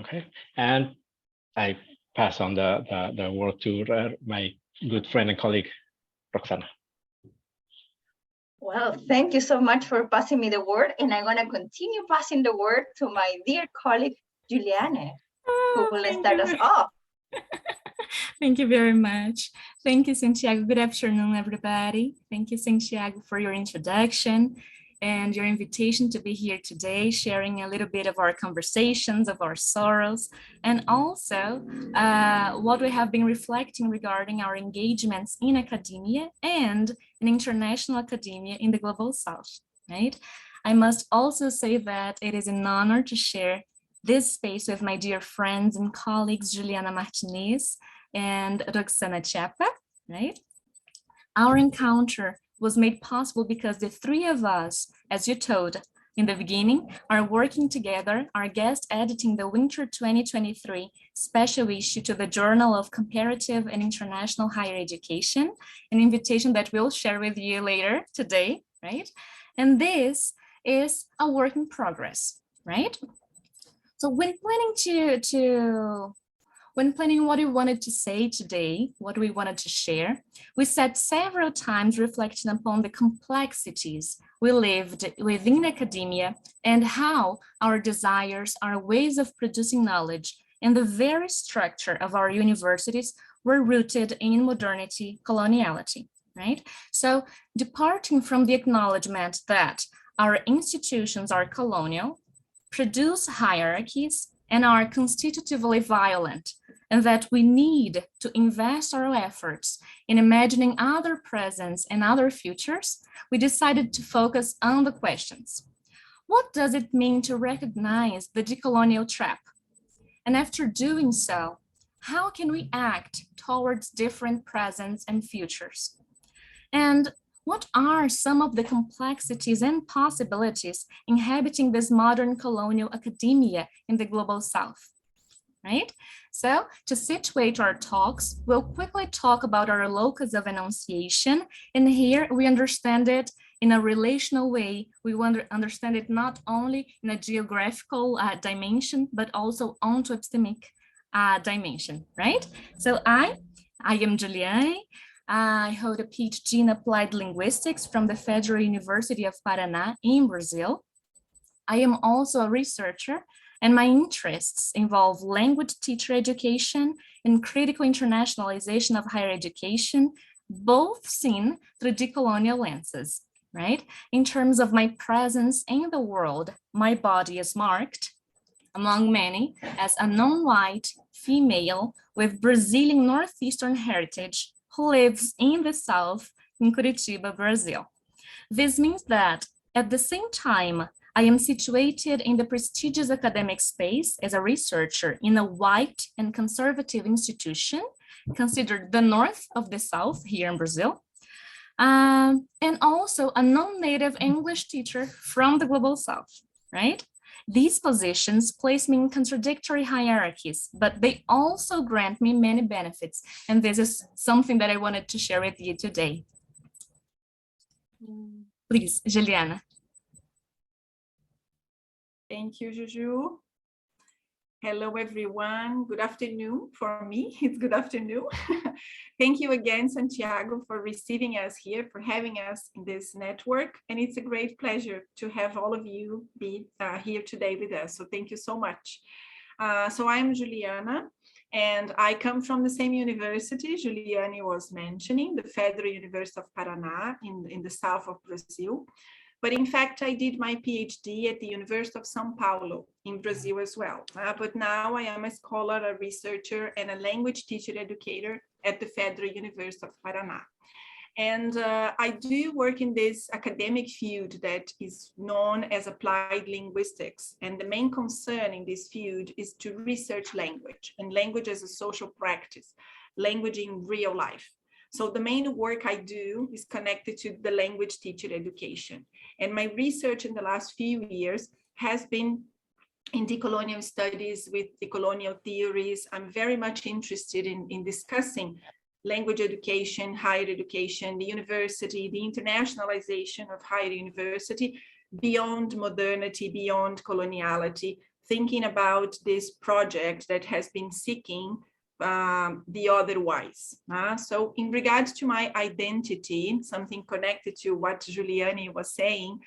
Okay, and I pass on the word to my good friend and colleague, Roxana. Well, thank you so much for passing me the word, and I'm going to continue passing the word to my dear colleague, Juliane, who will start us off. Thank you very much. Thank you, Santiago. Good afternoon, everybody. Thank you, Santiago, for your introduction and your invitation to be here today, sharing a little bit of our conversations, of our sorrows, and also what we have been reflecting regarding our engagements in academia and in international academia in the Global South, right? I must also say that it is an honor to share this space with my dear friends and colleagues, Juliana Martinez and Roxana Chapa, right? Our encounter was made possible because the three of us, as you told in the beginning, are working together, are guest editing the Winter 2023 special issue to the Journal of Comparative and International Higher Education, an invitation that we'll share with you later today, right? And this is a work in progress, right? So when planning what we wanted to say today, what we wanted to share, we sat several times reflecting upon the complexities we lived within academia and how our desires, our ways of producing knowledge, and the very structure of our universities were rooted in modernity, coloniality, right? So departing from the acknowledgement that our institutions are colonial, produce hierarchies, and are constitutively violent, and that we need to invest our efforts in imagining other presents and other futures, we decided to focus on the questions. What does it mean to recognize the decolonial trap? And after doing so, how can we act towards different presents and futures? And what are some of the complexities and possibilities inhabiting this modern colonial academia in the Global South, right? So to situate our talks, we'll quickly talk about our locus of enunciation. And here we understand it in a relational way. We want to understand it not only in a geographical dimension, but also onto epistemic dimension, right? So I am Juliane. I hold a PhD in Applied Linguistics from the Federal University of Paraná in Brazil. I am also a researcher, and my interests involve language teacher education and critical internationalization of higher education, both seen through decolonial lenses, right? In terms of my presence in the world, my body is marked, among many, as a non-white female with Brazilian Northeastern heritage who lives in the South in Curitiba, Brazil. This means that at the same time, I am situated in the prestigious academic space as a researcher in a white and conservative institution, considered the North of the South here in Brazil, and also a non-native English teacher from the Global South, right? These positions place me in contradictory hierarchies, but they also grant me many benefits. And this is something that I wanted to share with you today. Please, Juliana. Thank you, Juju. Hello, everyone. Good afternoon. For me, it's good afternoon. Thank you again, Santiago, for receiving us here, for having us in this network. And it's a great pleasure to have all of you be here today with us. So thank you so much. So I'm Juliana, and I come from the same university Juliane was mentioning, the Federal University of Paraná in the south of Brazil. But in fact, I did my PhD at the University of São Paulo in Brazil as well. But now I am a scholar, a researcher, and a language teacher educator at the Federal University of Paraná. And I do work in this academic field that is known as applied linguistics. And the main concern in this field is to research language and language as a social practice, language in real life. So the main work I do is connected to the language teacher education. And my research in the last few years has been in decolonial studies with decolonial theories. I'm very much interested in discussing language education, higher education, the university, the internationalization of higher university beyond modernity, beyond coloniality, thinking about this project that has been seeking the otherwise. So in regards to my identity, something connected to what Juliani was saying,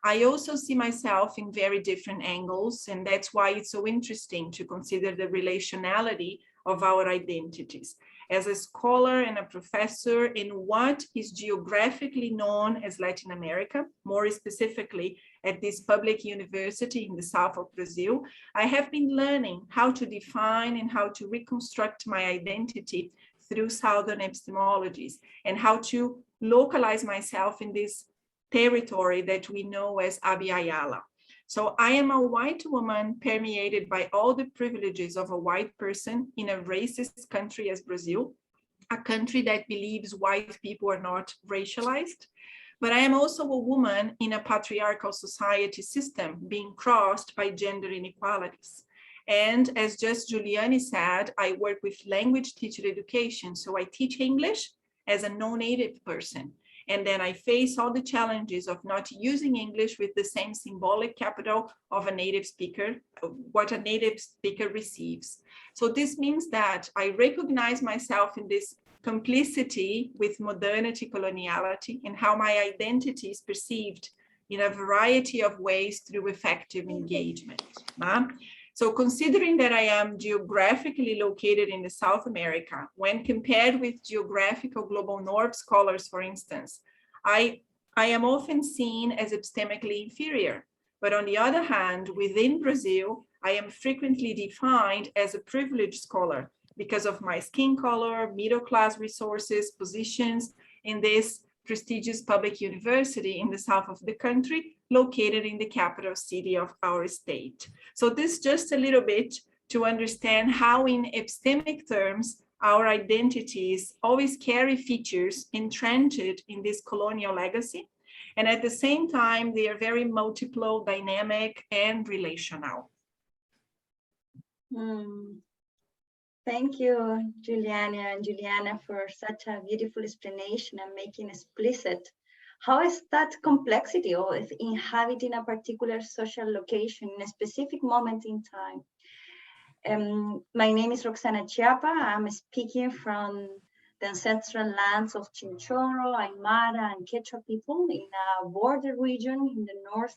I also see myself in very different angles, and that's why it's so interesting to consider the relationality of our identities. As a scholar and a professor in what is geographically known as Latin America, more specifically at this public university in the south of Brazil, I have been learning how to define and how to reconstruct my identity through Southern epistemologies and how to localize myself in this territory that we know as Abya-Yala. So I am a white woman permeated by all the privileges of a white person in a racist country as Brazil, a country that believes white people are not racialized. But I am also a woman in a patriarchal society system being crossed by gender inequalities. And as just Juliani said, I work with language teacher education. So I teach English as a non-native person. And then I face all the challenges of not using English with the same symbolic capital of a native speaker, what a native speaker receives. So this means that I recognize myself in this complicity with modernity, coloniality, and how my identity is perceived in a variety of ways through effective engagement. So considering that I am geographically located in the South America, when compared with geographical global north scholars, for instance, I am often seen as epistemically inferior. But on the other hand, within Brazil, I am frequently defined as a privileged scholar because of my skin color, middle-class resources, positions in this prestigious public university in the south of the country, located in the capital city of our state. So this just a little bit to understand how in epistemic terms, our identities always carry features entrenched in this colonial legacy. And at the same time, they are very multiple, dynamic, and relational. Thank you, Juliana and Juliana, for such a beautiful explanation and making explicit how is that complexity of inhabiting a particular social location in a specific moment in time. My name is Roxana Chiapa. I'm speaking from the ancestral lands of Chinchorro, Aymara, and Quechua people in a border region in the north,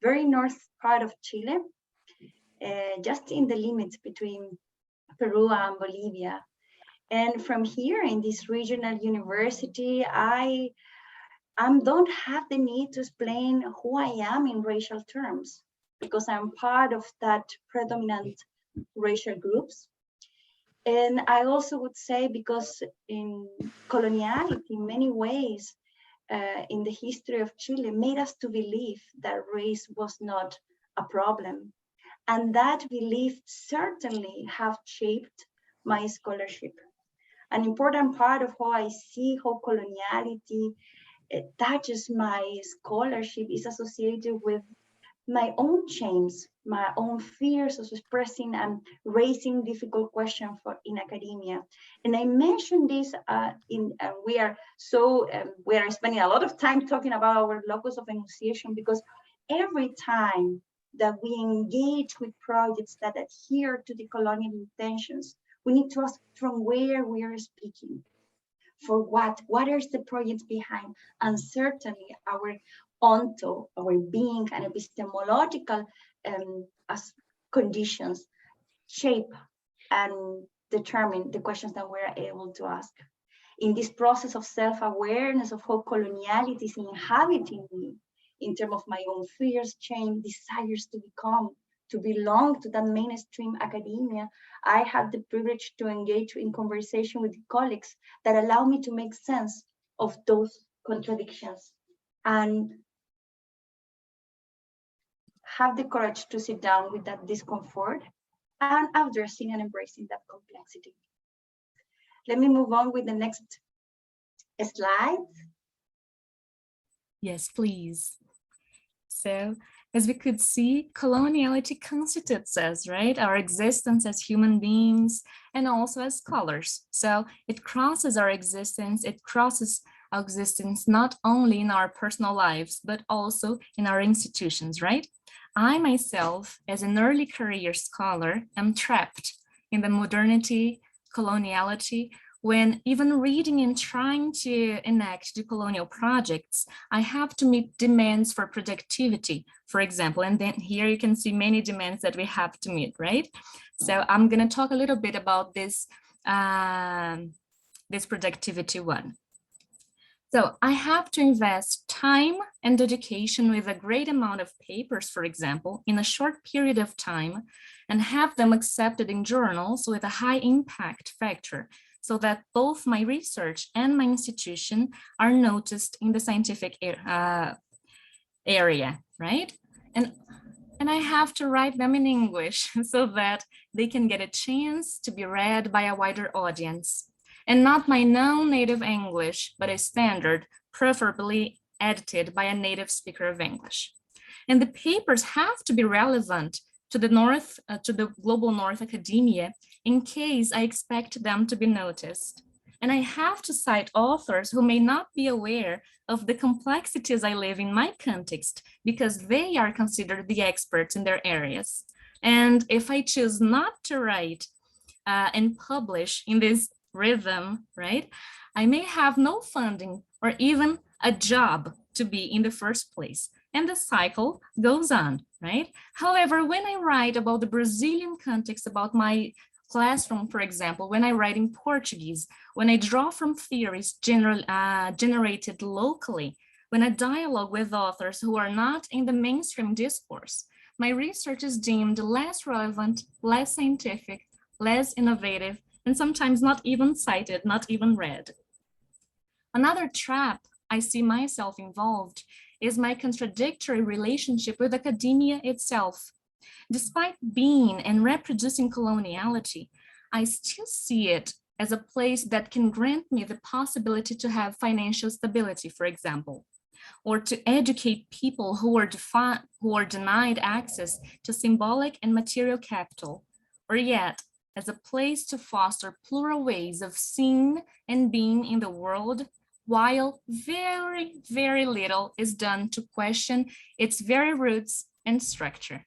very north part of Chile, just in the limits between Peru and Bolivia. And from here in this regional university, I don't have the need to explain who I am in racial terms, because I'm part of that predominant racial groups. And I also would say because in coloniality, in many ways, in the history of Chile, made us to believe that race was not a problem. And that belief certainly have shaped my scholarship. An important part of how I see how coloniality touches my scholarship is associated with my own shames, my own fears of expressing and raising difficult questions in academia. And I mentioned this we are spending a lot of time talking about our locus of enunciation, because every time that we engage with projects that adhere to the colonial intentions, we need to ask from where we are speaking, for what is the project behind, and certainly our onto, our being and epistemological as conditions shape and determine the questions that we're able to ask. In this process of self-awareness of how coloniality is inhabiting me, in terms of my own fears, shame, desires to belong to that mainstream academia, I have the privilege to engage in conversation with colleagues that allow me to make sense of those contradictions and have the courage to sit down with that discomfort and addressing and embracing that complexity. Let me move on with the next slide. Yes, please. So, as we could see, coloniality constitutes us, right? Our existence as human beings and also as scholars. So it crosses our existence, not only in our personal lives, but also in our institutions, right? I myself, as an early career scholar, am trapped in the modernity, coloniality, when even reading and trying to enact decolonial projects, I have to meet demands for productivity, for example, and then here you can see many demands that we have to meet, right? So I'm going to talk a little bit about this, this productivity one. So I have to invest time and dedication with a great amount of papers, for example, in a short period of time, and have them accepted in journals with a high impact factor, so that both my research and my institution are noticed in the scientific area, right? And I have to write them in English so that they can get a chance to be read by a wider audience. And not my non-native English, but a standard, preferably edited by a native speaker of English. And the papers have to be relevant to the global North academia in case I expect them to be noticed. And I have to cite authors who may not be aware of the complexities I live in my context, because they are considered the experts in their areas. And if I choose not to write and publish in this rhythm, right, I may have no funding or even a job to be in the first place. And the cycle goes on, right? However, when I write about the Brazilian context, about my classroom, for example, when I write in Portuguese, when I draw from theories generated locally, when I dialogue with authors who are not in the mainstream discourse, my research is deemed less relevant, less scientific, less innovative, and sometimes not even cited, not even read. Another trap I see myself involved is my contradictory relationship with academia itself. Despite being and reproducing coloniality, I still see it as a place that can grant me the possibility to have financial stability, for example, or to educate people who are denied access to symbolic and material capital, or yet as a place to foster plural ways of seeing and being in the world, while very, very little is done to question its very roots and structure.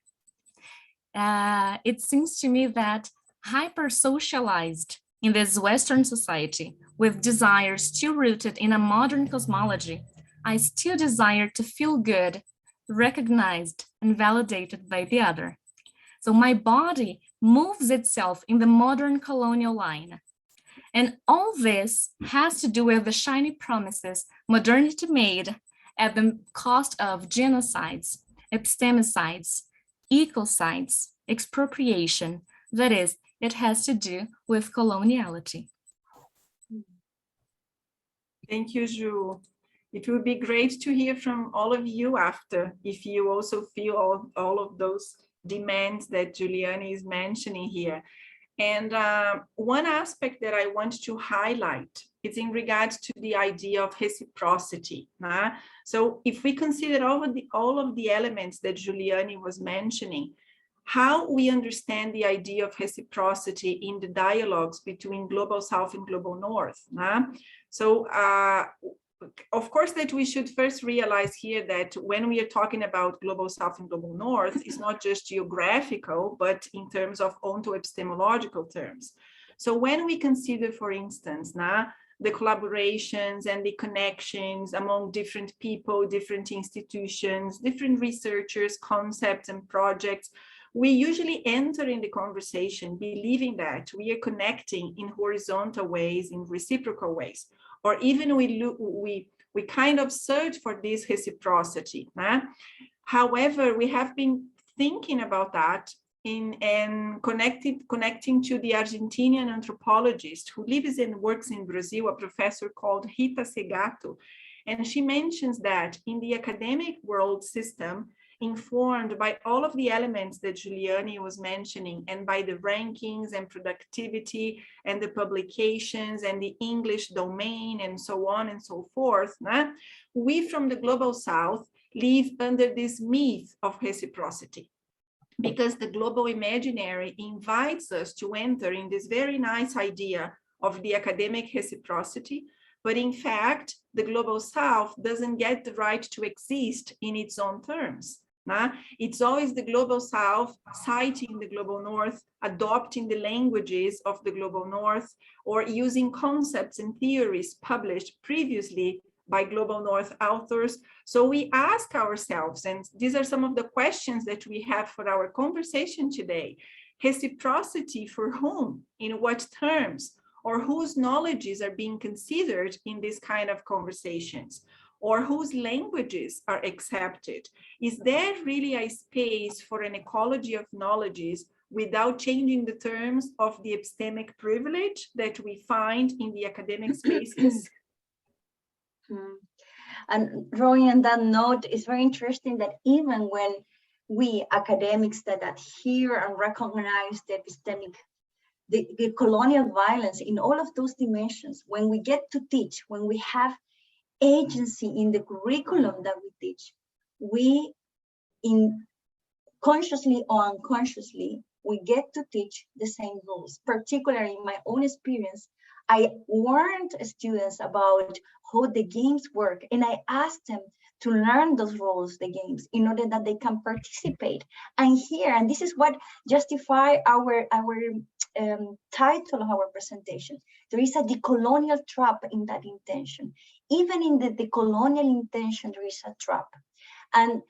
It seems to me that hyper-socialized in this Western society, with desires still rooted in a modern cosmology, I still desire to feel good, recognized, and validated by the other. So my body moves itself in the modern colonial line. And all this has to do with the shiny promises modernity made at the cost of genocides, epistemicides, ecocides, expropriation. That is, it has to do with coloniality. Thank you, Ju. It would be great to hear from all of you after, if you also feel all of those demands that Juliani is mentioning here. And one aspect that I want to highlight is in regards to the idea of reciprocity. So if we consider all of the elements that Juliani was mentioning, how we understand the idea of reciprocity in the dialogues between Global South and Global North. So of course, that we should first realize here that when we are talking about Global South and Global North, it's not just geographical, but in terms of onto-epistemological terms. So when we consider, for instance, the collaborations and the connections among different people, different institutions, different researchers, concepts and projects, we usually enter in the conversation believing that we are connecting in horizontal ways, in reciprocal ways, or even we kind of search for this reciprocity. However, we have been thinking about that and connecting to the Argentinian anthropologist who lives and works in Brazil, a professor called Rita Segato. And she mentions that in the academic world system, informed by all of the elements that Juliani was mentioning and by the rankings and productivity and the publications and the English domain and so on and so forth, we from the Global South live under this myth of reciprocity, because the global imaginary invites us to enter in this very nice idea of the academic reciprocity, but in fact, the Global South doesn't get the right to exist in its own terms. It's always the global south citing the global north, adopting the languages of the global north, or using concepts and theories published previously by global north authors. So we ask ourselves, and these are some of the questions that we have for our conversation today: reciprocity for whom, in what terms, or whose knowledges are being considered in this kind of conversations, or whose languages are accepted? Is there really a space for an ecology of knowledges without changing the terms of the epistemic privilege that we find in the academic spaces? And drawing on that note, it's very interesting that even when we academics that adhere and recognize the epistemic, the colonial violence in all of those dimensions, when we get to teach, when we have agency in the curriculum that we teach, we, in consciously or unconsciously, we get to teach the same rules. Particularly in my own experience, I warned students about how the games work, and I asked them to learn those rules, the games, in order that they can participate. And here, and this is what justify our title of our presentation, there is a decolonial trap in that intention. Even in the decolonial intention, there is a trap. And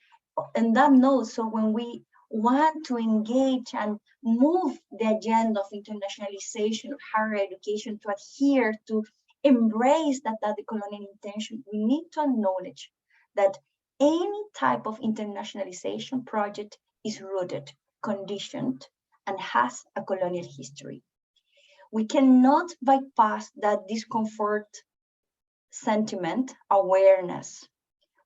that note, so when we want to engage and move the agenda of internationalization of higher education to adhere to embrace that decolonial intention, we need to acknowledge that any type of internationalization project is rooted, conditioned, and has a colonial history. We cannot bypass that discomfort sentiment awareness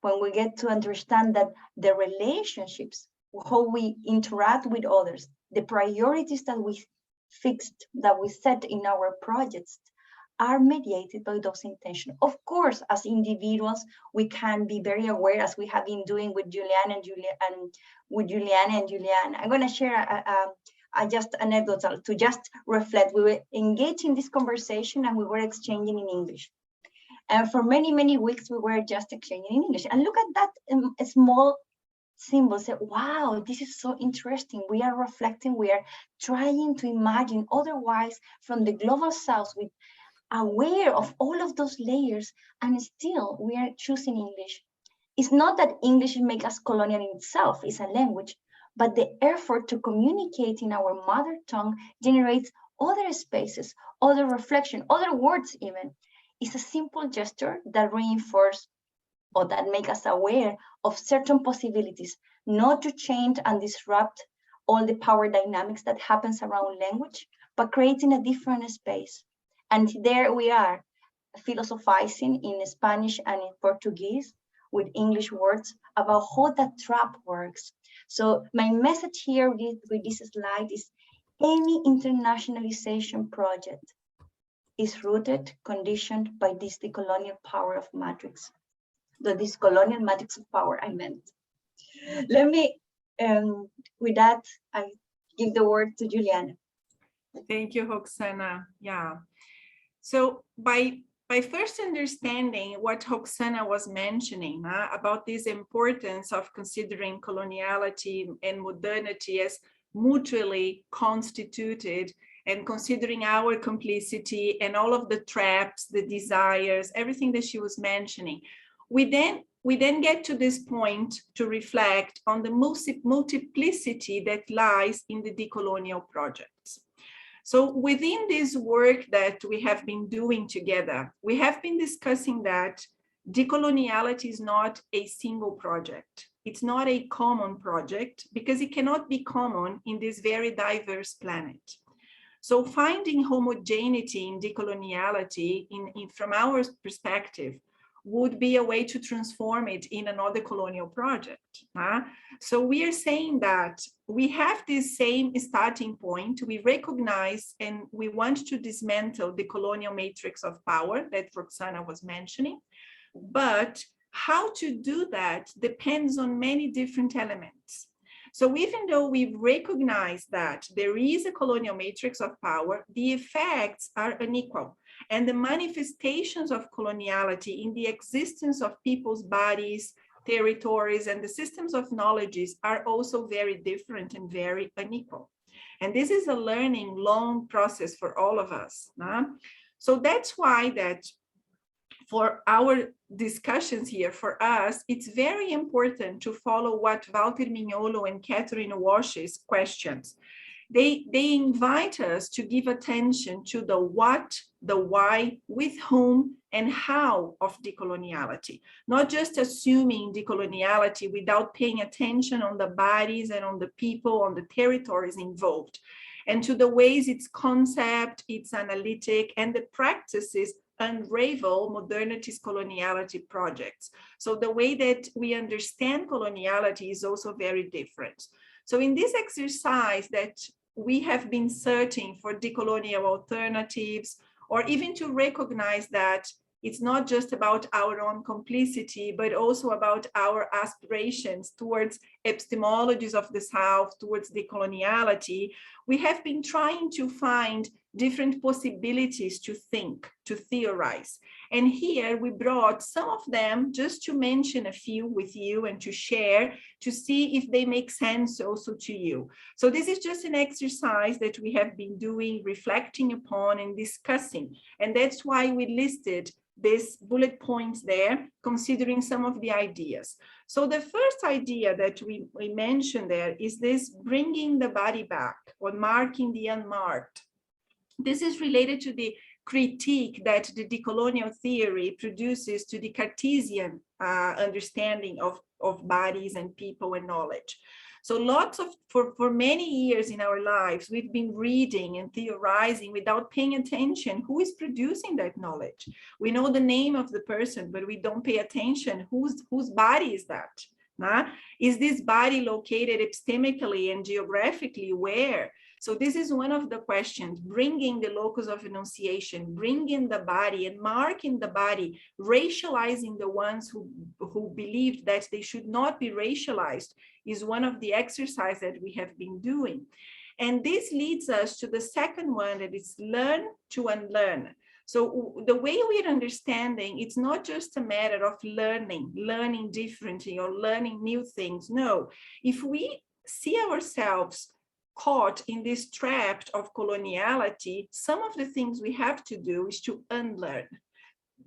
when we get to understand that the relationships, how we interact with others, the priorities that we fixed, that we set in our projects, are mediated by those intentions. Of course, as individuals, we can be very aware, as we have been doing with Juliana and Juliana. I'm going to share just anecdotal to just reflect. We were engaged in this conversation and we were exchanging in English. And for many, many weeks, we were just exchanging in English. And look at that small symbol. Say, wow, this is so interesting. We are reflecting, we are trying to imagine otherwise from the global south, with aware of all of those layers, and still we are choosing English. It's not that English makes us colonial in itself, it's a language, but the effort to communicate in our mother tongue generates other spaces, other reflection, other words even. It's a simple gesture that reinforces or that make us aware of certain possibilities, not to change and disrupt all the power dynamics that happens around language, but creating a different space. And there we are, philosophizing in Spanish and in Portuguese with English words about how that trap works. So my message here with this slide is any internationalization project is rooted, conditioned by this decolonial power of matrix. This colonial matrix of power, I meant. Let me, with that, I give the word to Juliana. Thank you, Roxana. Yeah. So by first understanding what Roxana was mentioning about this importance of considering coloniality and modernity as mutually constituted, and considering our complicity and all of the traps, the desires, everything that she was mentioning, we then get to this point to reflect on the multiplicity that lies in the decolonial projects. So within this work that we have been doing together, we have been discussing that decoloniality is not a single project. It's not a common project because it cannot be common in this very diverse planet. So finding homogeneity in decoloniality from our perspective would be a way to transform it in another colonial project. So we are saying that we have this same starting point. We recognize and we want to dismantle the colonial matrix of power that Roxana was mentioning. But how to do that depends on many different elements. So even though we recognize that there is a colonial matrix of power, the effects are unequal. And the manifestations of coloniality in the existence of people's bodies, territories, and the systems of knowledges are also very different and very unequal. And this is a learning long process for all of us. So that's why that for our discussions here, for us, it's very important to follow what Walter Mignolo and Catherine Walsh's questions. They invite us to give attention to the what, the why, with whom, and how of decoloniality. Not just assuming decoloniality without paying attention on the bodies and on the people, on the territories involved, and to the ways its concept, its analytic, and the practices unravel modernity's coloniality projects. So the way that we understand coloniality is also very different. So in this exercise that we have been searching for decolonial alternatives, or even to recognize that it's not just about our own complicity, but also about our aspirations towards epistemologies of the South, towards decoloniality, we have been trying to find different possibilities to think, to theorize. And here we brought some of them just to mention a few with you and to share, to see if they make sense also to you. So this is just an exercise that we have been doing, reflecting upon and discussing. And that's why we listed these bullet points there, considering some of the ideas. So the first idea that we mentioned there is this bringing the body back, or marking the unmarked. This is related to the critique that the decolonial theory produces to the Cartesian understanding of bodies and people and knowledge. So for many years in our lives, we've been reading and theorizing without paying attention who is producing that knowledge. We know the name of the person, but we don't pay attention whose body is that. Is this body located epistemically and geographically where? So this is one of the questions, bringing the locus of enunciation, bringing the body and marking the body, racializing the ones who believed that they should not be racialized is one of the exercises that we have been doing. And this leads us to the second one, that is learn to unlearn. So the way we're understanding, it's not just a matter of learning differently or learning new things. No, if we see ourselves caught in this trap of coloniality, some of the things we have to do is to unlearn.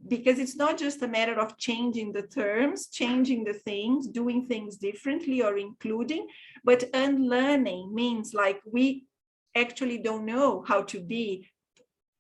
Because it's not just a matter of changing the terms, changing the things, doing things differently or including, but unlearning means like we actually don't know how to be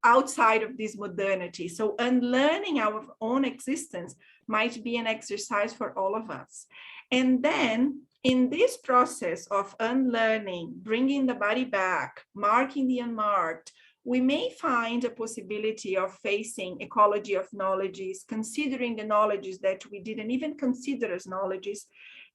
outside of this modernity. So unlearning our own existence might be an exercise for all of us. And then in this process of unlearning, bringing the body back, marking the unmarked, we may find a possibility of facing ecology of knowledges, considering the knowledges that we didn't even consider as knowledges.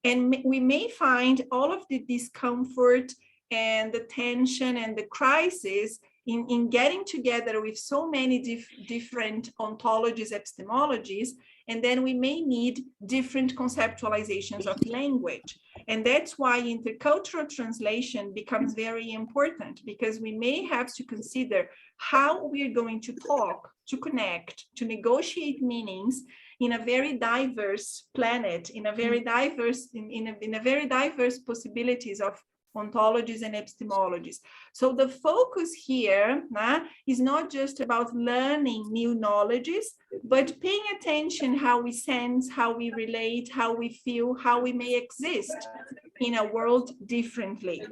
And we may find all of the discomfort and the tension and the crisis in getting together with so many different ontologies, epistemologies, and then we may need different conceptualizations of language. And that's why intercultural translation becomes very important, because we may have to consider how we're going to talk, to connect, to negotiate meanings in a very diverse planet, in a very diverse, in a very diverse possibilities of ontologies and epistemologies. So the focus here is not just about learning new knowledges, but paying attention how we sense, how we relate, how we feel, how we may exist in a world differently.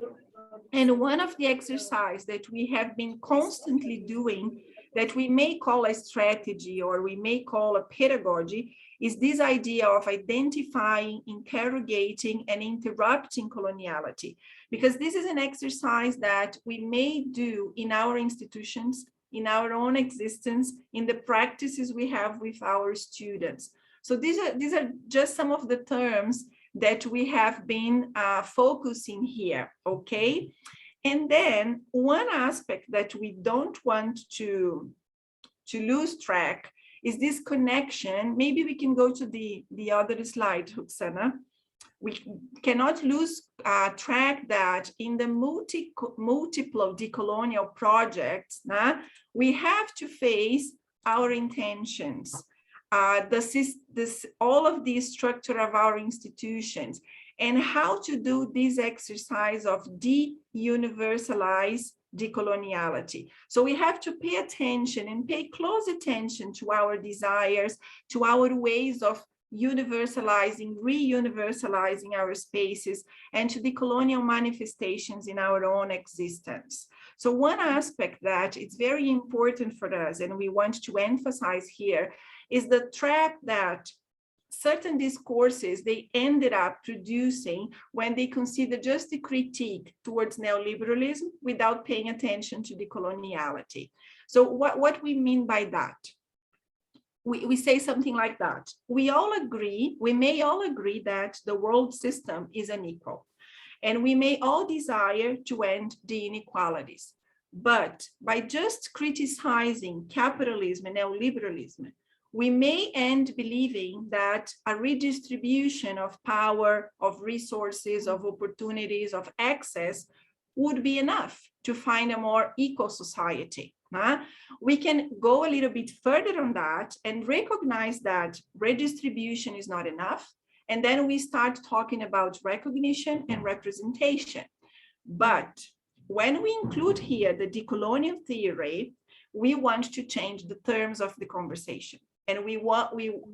And one of the exercises that we have been constantly doing, that we may call a strategy or we may call a pedagogy, is this idea of identifying, interrogating, and interrupting coloniality. Because this is an exercise that we may do in our institutions, in our own existence, in the practices we have with our students. So these are just some of the terms that we have been focusing here, okay? And then one aspect that we don't want to lose track is this connection. Maybe we can go to the other slide, Huxana. We cannot lose track that in the multiple decolonial projects, we have to face our intentions, all of the structure of our institutions, and how to do this exercise of de-universalize decoloniality. So we have to pay attention and pay close attention to our desires, to our ways of universalizing, re-universalizing our spaces, and to the colonial manifestations in our own existence. So one aspect that is very important for us, and we want to emphasize here, is the trap that certain discourses they ended up producing when they consider just a critique towards neoliberalism without paying attention to decoloniality. So what we mean by that? We say something like that. We may all agree that the world system is unequal, and we may all desire to end the inequalities. But by just criticizing capitalism and neoliberalism, we may end believing that a redistribution of power, of resources, of opportunities, of access would be enough to find a more equal society. We can go a little bit further on that and recognize that redistribution is not enough. And then we start talking about recognition and representation. But when we include here the decolonial theory, we want to change the terms of the conversation. And we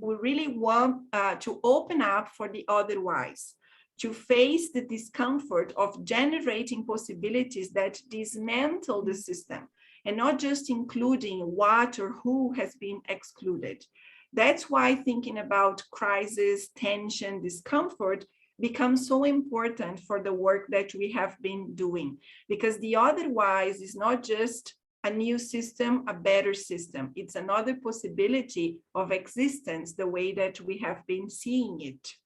really want to open up for the otherwise, to face the discomfort of generating possibilities that dismantle the system, and not just including what or who has been excluded. That's why thinking about crisis, tension, discomfort becomes so important for the work that we have been doing, because the otherwise is not just a new system, a better system. It's another possibility of existence, the way that we have been seeing it.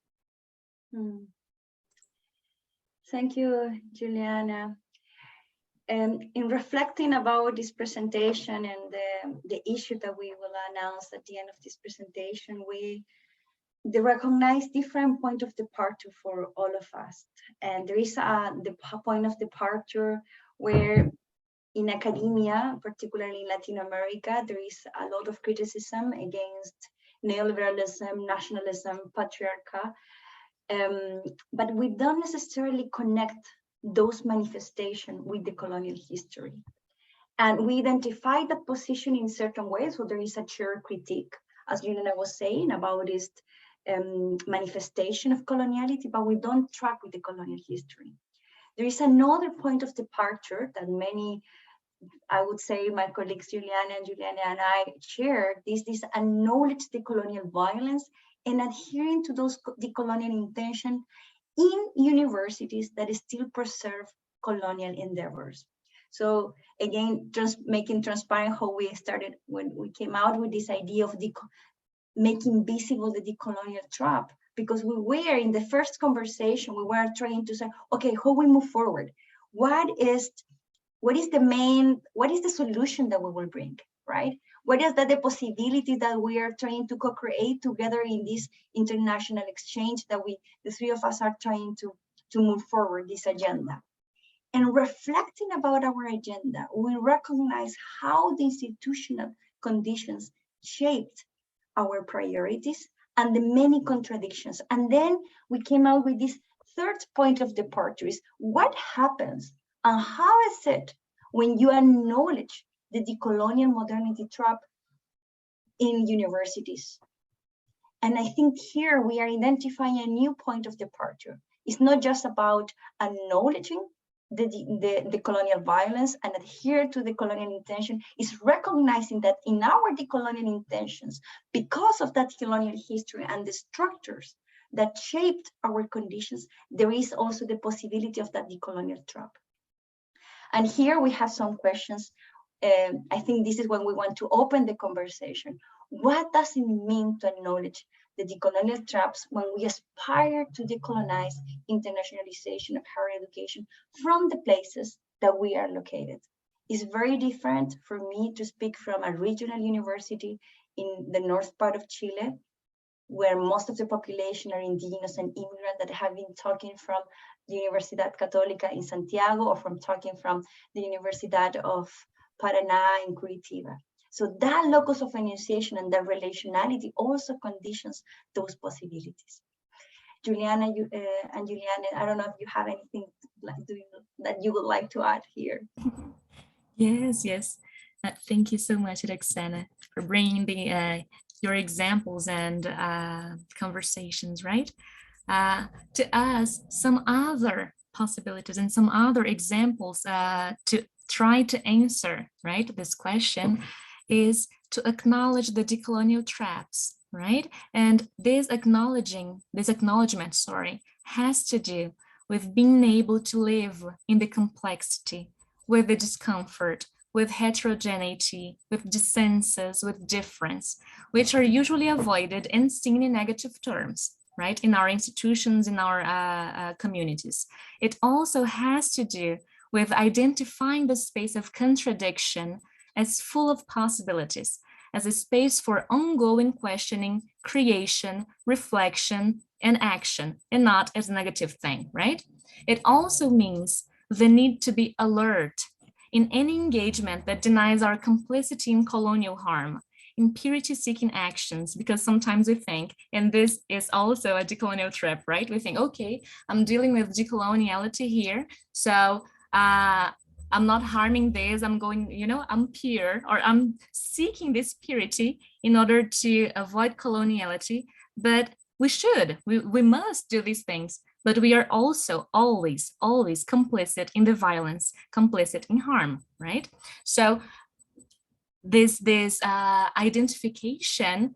Thank you, Juliana. In reflecting about this presentation and the issue that we will announce at the end of this presentation, they recognize different point of departure for all of us. And there is the point of departure where in academia, particularly in Latin America, there is a lot of criticism against neoliberalism, nationalism, patriarchy, but we don't necessarily connect those manifestations with the colonial history. And we identify that position in certain ways. So there is a shared critique, as Juliana was saying, about this manifestation of coloniality, but we don't track with the colonial history. There is another point of departure that many, I would say my colleagues Juliana and I share, this acknowledge the colonial violence and adhering to those decolonial intentions in universities that still preserve colonial endeavors. So again, just making transparent how we started when we came out with this idea of making visible the decolonial trap, because we were in the first conversation, we were trying to say, okay, how we move forward? What is the solution that we will bring, right? What is the possibility that we are trying to co-create together in this international exchange that the three of us are trying to move forward this agenda? And reflecting about our agenda, we recognize how the institutional conditions shaped our priorities and the many contradictions. And then we came out with this third point of departure is what happens and how is it when you acknowledge the decolonial modernity trap in universities? And I think here we are identifying a new point of departure. It's not just about acknowledging the colonial violence and adhere to the colonial intention, is recognizing that in our decolonial intentions, because of that colonial history and the structures that shaped our conditions, there is also the possibility of that decolonial trap. And here we have some questions. I think this is when we want to open the conversation. What does it mean to acknowledge the decolonial traps when we aspire to decolonize internationalization of higher education from the places that we are located? It's very different for me to speak from a regional university in the north part of Chile, where most of the population are indigenous and immigrant that have been talking from the Universidad Católica in Santiago or from talking from the Universidad of Paraná in Curitiba. So that locus of enunciation and that relationality also conditions those possibilities. Juliana, and Juliana, I don't know if you have anything that you would like to add here. Yes, yes. Thank you so much, Roxana, for bringing your examples and conversations, right? To us, some other possibilities and some other examples to try to answer, right, this question is to acknowledge the decolonial traps, right? And this acknowledgement, sorry, has to do with being able to live in the complexity, with the discomfort, with heterogeneity, with dissensus, with difference, which are usually avoided and seen in negative terms, right, in our institutions, in our communities. It also has to do with identifying the space of contradiction as full of possibilities, as a space for ongoing questioning, creation, reflection, and action, and not as a negative thing, right? It also means the need to be alert in any engagement that denies our complicity in colonial harm, in purity-seeking actions, because sometimes we think, and this is also a decolonial trap, right? We think, okay, I'm dealing with decoloniality here, so I'm not harming this, I'm going, I'm pure, or I'm seeking this purity in order to avoid coloniality, but we must do these things, but we are also always complicit in the violence, complicit in harm, right? So this identification,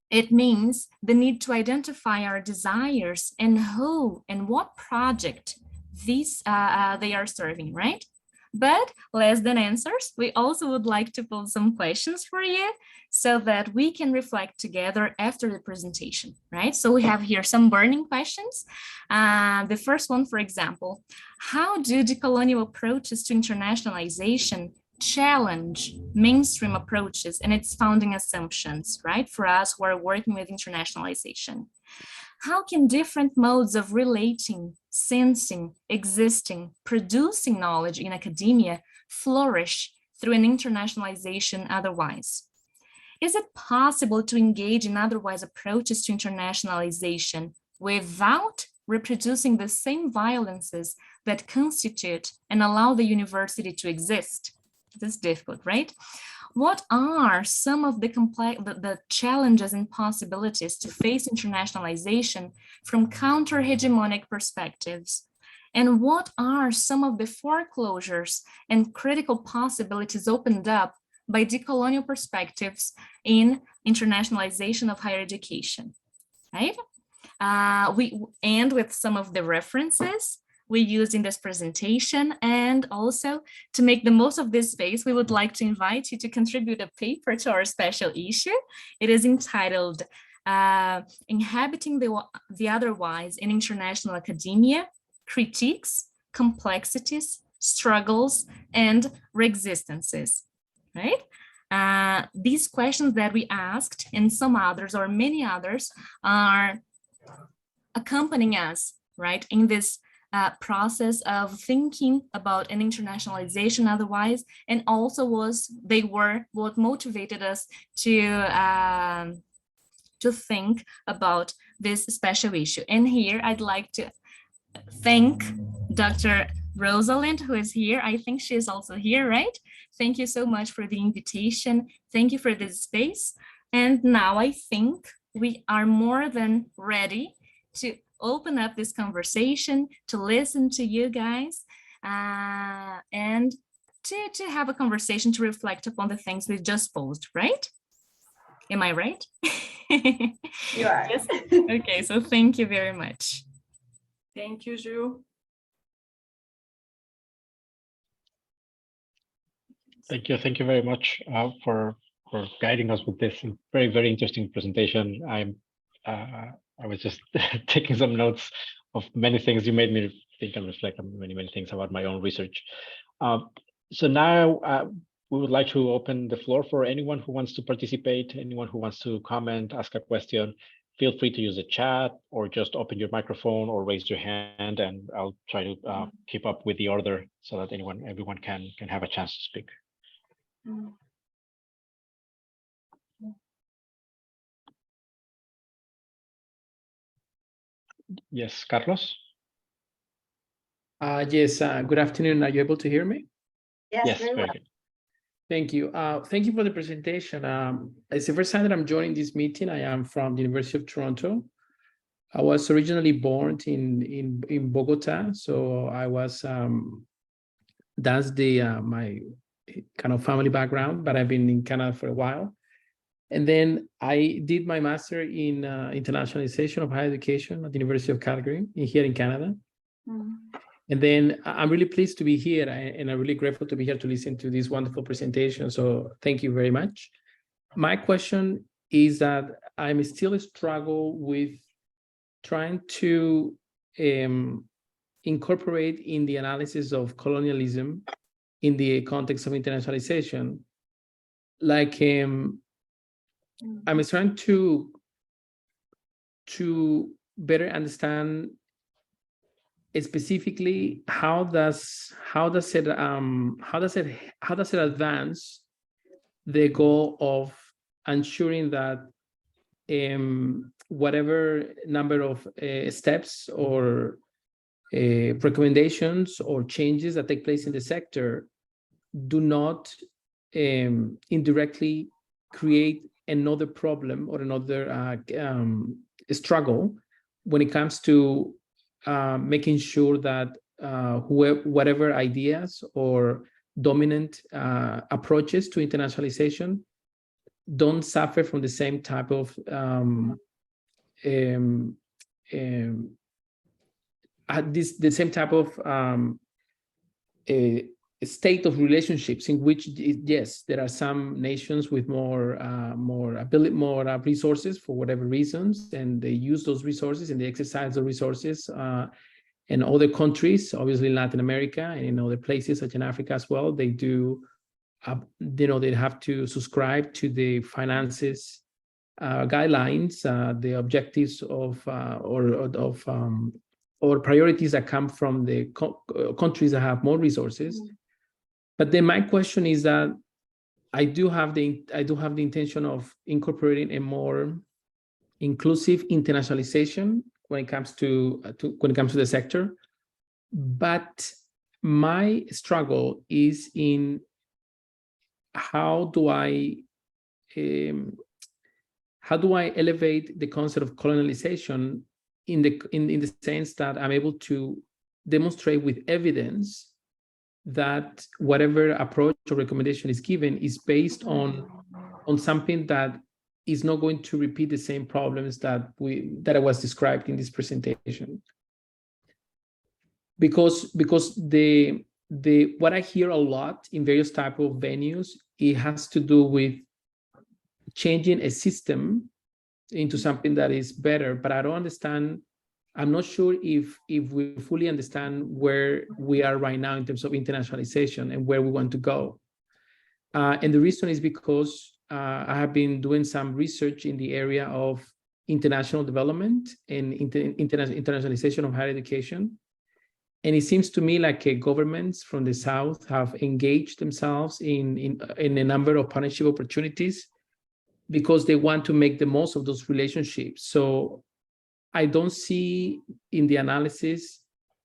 it means the need to identify our desires and who and what project these they are serving, right? But less than answers, we also would like to pose some questions for you so that we can reflect together after the presentation, right? So we have here some burning questions. The first one, for example, how do decolonial approaches to internationalization challenge mainstream approaches and its founding assumptions, right? For us who are working with internationalization. How can different modes of relating, sensing, existing, producing knowledge in academia flourish through an internationalization otherwise? Is it possible to engage in otherwise approaches to internationalization without reproducing the same violences that constitute and allow the university to exist? This is difficult, right? What are some of the challenges and possibilities to face internationalization from counter-hegemonic perspectives? And what are some of the foreclosures and critical possibilities opened up by decolonial perspectives in internationalization of higher education, right? We end with some of the references we used in this presentation, and also to make the most of this space, we would like to invite you to contribute a paper to our special issue. It is entitled Inhabiting the Otherwise in International Academia, Critiques, Complexities, Struggles, and Resistances, right? These questions that we asked and some others or many others are accompanying us, right, in this process of thinking about an internationalization otherwise, and also they were what motivated us to think about this special issue. And here I'd like to thank Dr. Rosalind, who is here. I think she is also here, right? Thank you so much for the invitation. Thank you for this space. And now I think we are more than ready to open up this conversation, to listen to you guys, and to have a conversation, to reflect upon the things we just posed, right? Am I right? You are. Yes. Okay, so thank you very much. Thank you, Ju. Thank you very much for guiding us with this very, very interesting presentation. I was just taking some notes of many things. You made me think and reflect on many, many things about my own research. So now we would like to open the floor for anyone who wants to participate, anyone who wants to comment, ask a question. Feel free to use the chat or just open your microphone or raise your hand, and I'll try to keep up with the order so that everyone can have a chance to speak. Yes, Carlos? Yes, good afternoon. Are you able to hear me? Yes, Yes, very very well. good. Thank you. Thank you for the presentation. It's the first time that I'm joining this meeting. I am from the University of Toronto. I was originally born in Bogota, so I was that's the my kind of family background, but I've been in Canada for a while. And then I did my master in internationalization of higher education at the University of Calgary here in Canada. Mm. And then I'm really pleased to be here, and I'm really grateful to be here to listen to this wonderful presentation. So thank you very much. My question is that I'm still struggle with trying to incorporate in the analysis of colonialism in the context of internationalization. Like I'm trying to better understand specifically how does it advance the goal of ensuring that whatever number of steps or recommendations or changes that take place in the sector do not indirectly create another problem or another struggle when it comes to making sure that whatever ideas or dominant approaches to internationalization don't suffer from the same type of the same type of state of relationships in which, yes, there are some nations with more resources for whatever reasons, and they use those resources and they exercise the resources. And other countries, obviously in Latin America and in other places such in Africa as well, they do, they have to subscribe to the finances guidelines, the objectives of or priorities that come from the countries that have more resources. Mm-hmm. But then my question is that I do have the intention of incorporating a more inclusive internationalization when it comes to the sector. But my struggle is in how do I elevate the concept of colonialization in the sense that I'm able to demonstrate with evidence that whatever approach or recommendation is given is based on something that is not going to repeat the same problems that I was described in this presentation. Because the what I hear a lot in various type of venues, it has to do with changing a system into something that is better, but I don't understand. I'm not sure if we fully understand where we are right now in terms of internationalization and where we want to go. And the reason is because I have been doing some research in the area of international development and internationalization of higher education. And it seems to me like governments from the South have engaged themselves in a number of partnership opportunities because they want to make the most of those relationships. So I don't see in the analysis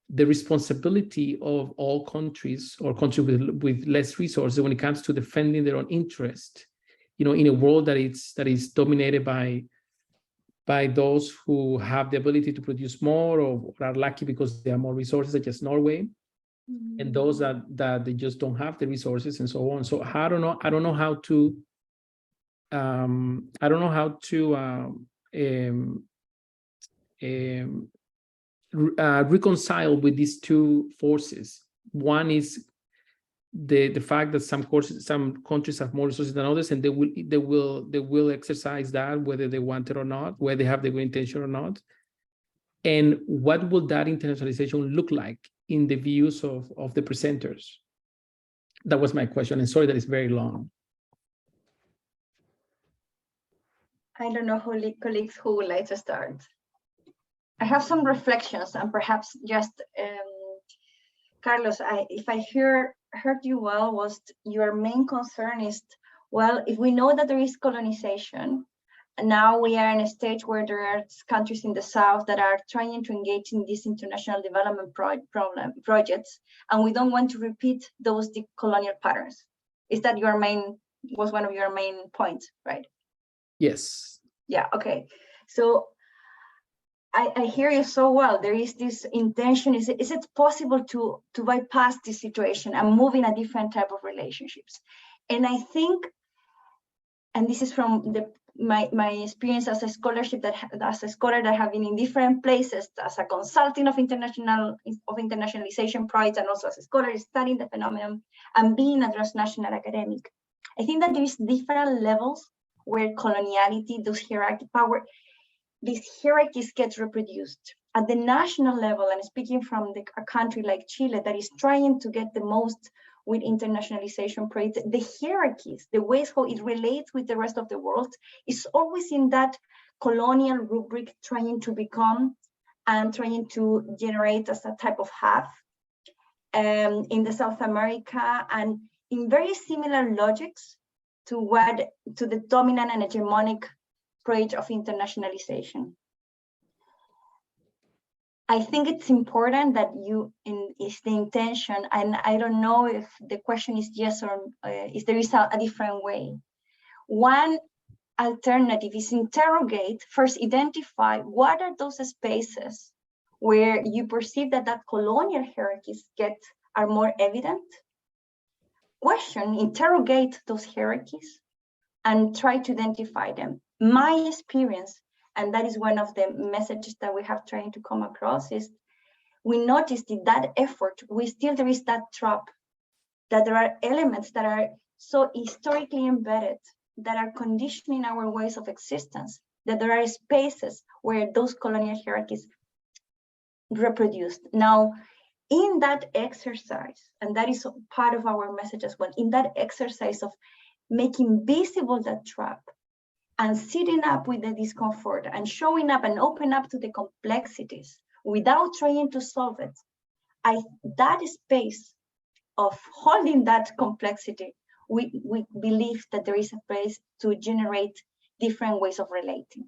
the responsibility of all countries or countries with less resources when it comes to defending their own interest, in a world that is dominated by those who have the ability to produce more or are lucky because they have more resources, such as Norway, and those that they just don't have the resources and so on. So I don't know how to reconcile with these two forces. One is the fact that some countries have more resources than others, and they will exercise that whether they want it or not, whether they have the good intention or not. And what will that internationalization look like in the views of the presenters? That was my question, and sorry that it's very long. I don't know, colleagues, who would like to start. I have some reflections, and perhaps just Carlos, if I heard you well, was your main concern is, well, if we know that there is colonization, now we are in a stage where there are countries in the south that are trying to engage in these international development projects, and we don't want to repeat those colonial patterns. Is that was one of your main points, right? Yes. Yeah, okay. So I hear you so well. There is this intention. Is it possible to bypass this situation and move in a different type of relationships? And I think, and this is from my experience as a scholar that have been in different places as a consultant of internationalization projects, and also as a scholar studying the phenomenon and being a transnational academic. I think that there is different levels where coloniality, those hierarchy power, these hierarchies get reproduced at the national level. And speaking from a country like Chile that is trying to get the most with internationalization projects, the hierarchies, the ways how it relates with the rest of the world is always in that colonial rubric, trying to become and trying to generate as a type of hub in the South America, and in very similar logics to the dominant and hegemonic approach of internationalization. I think it's important that is the intention, and I don't know if the question is yes or if there is a different way. One alternative is interrogate, first identify what are those spaces where you perceive that colonial hierarchies are more evident. Question, interrogate those hierarchies and try to identify them. My experience, and that is one of the messages that we have trying to come across, is we noticed in that effort, there is that trap, that there are elements that are so historically embedded, that are conditioning our ways of existence, that there are spaces where those colonial hierarchies reproduced. Now, in that exercise, and that is part of our message as well, in that exercise of making visible that trap and sitting up with the discomfort and showing up and open up to the complexities without trying to solve it, that space of holding that complexity, we believe that there is a place to generate different ways of relating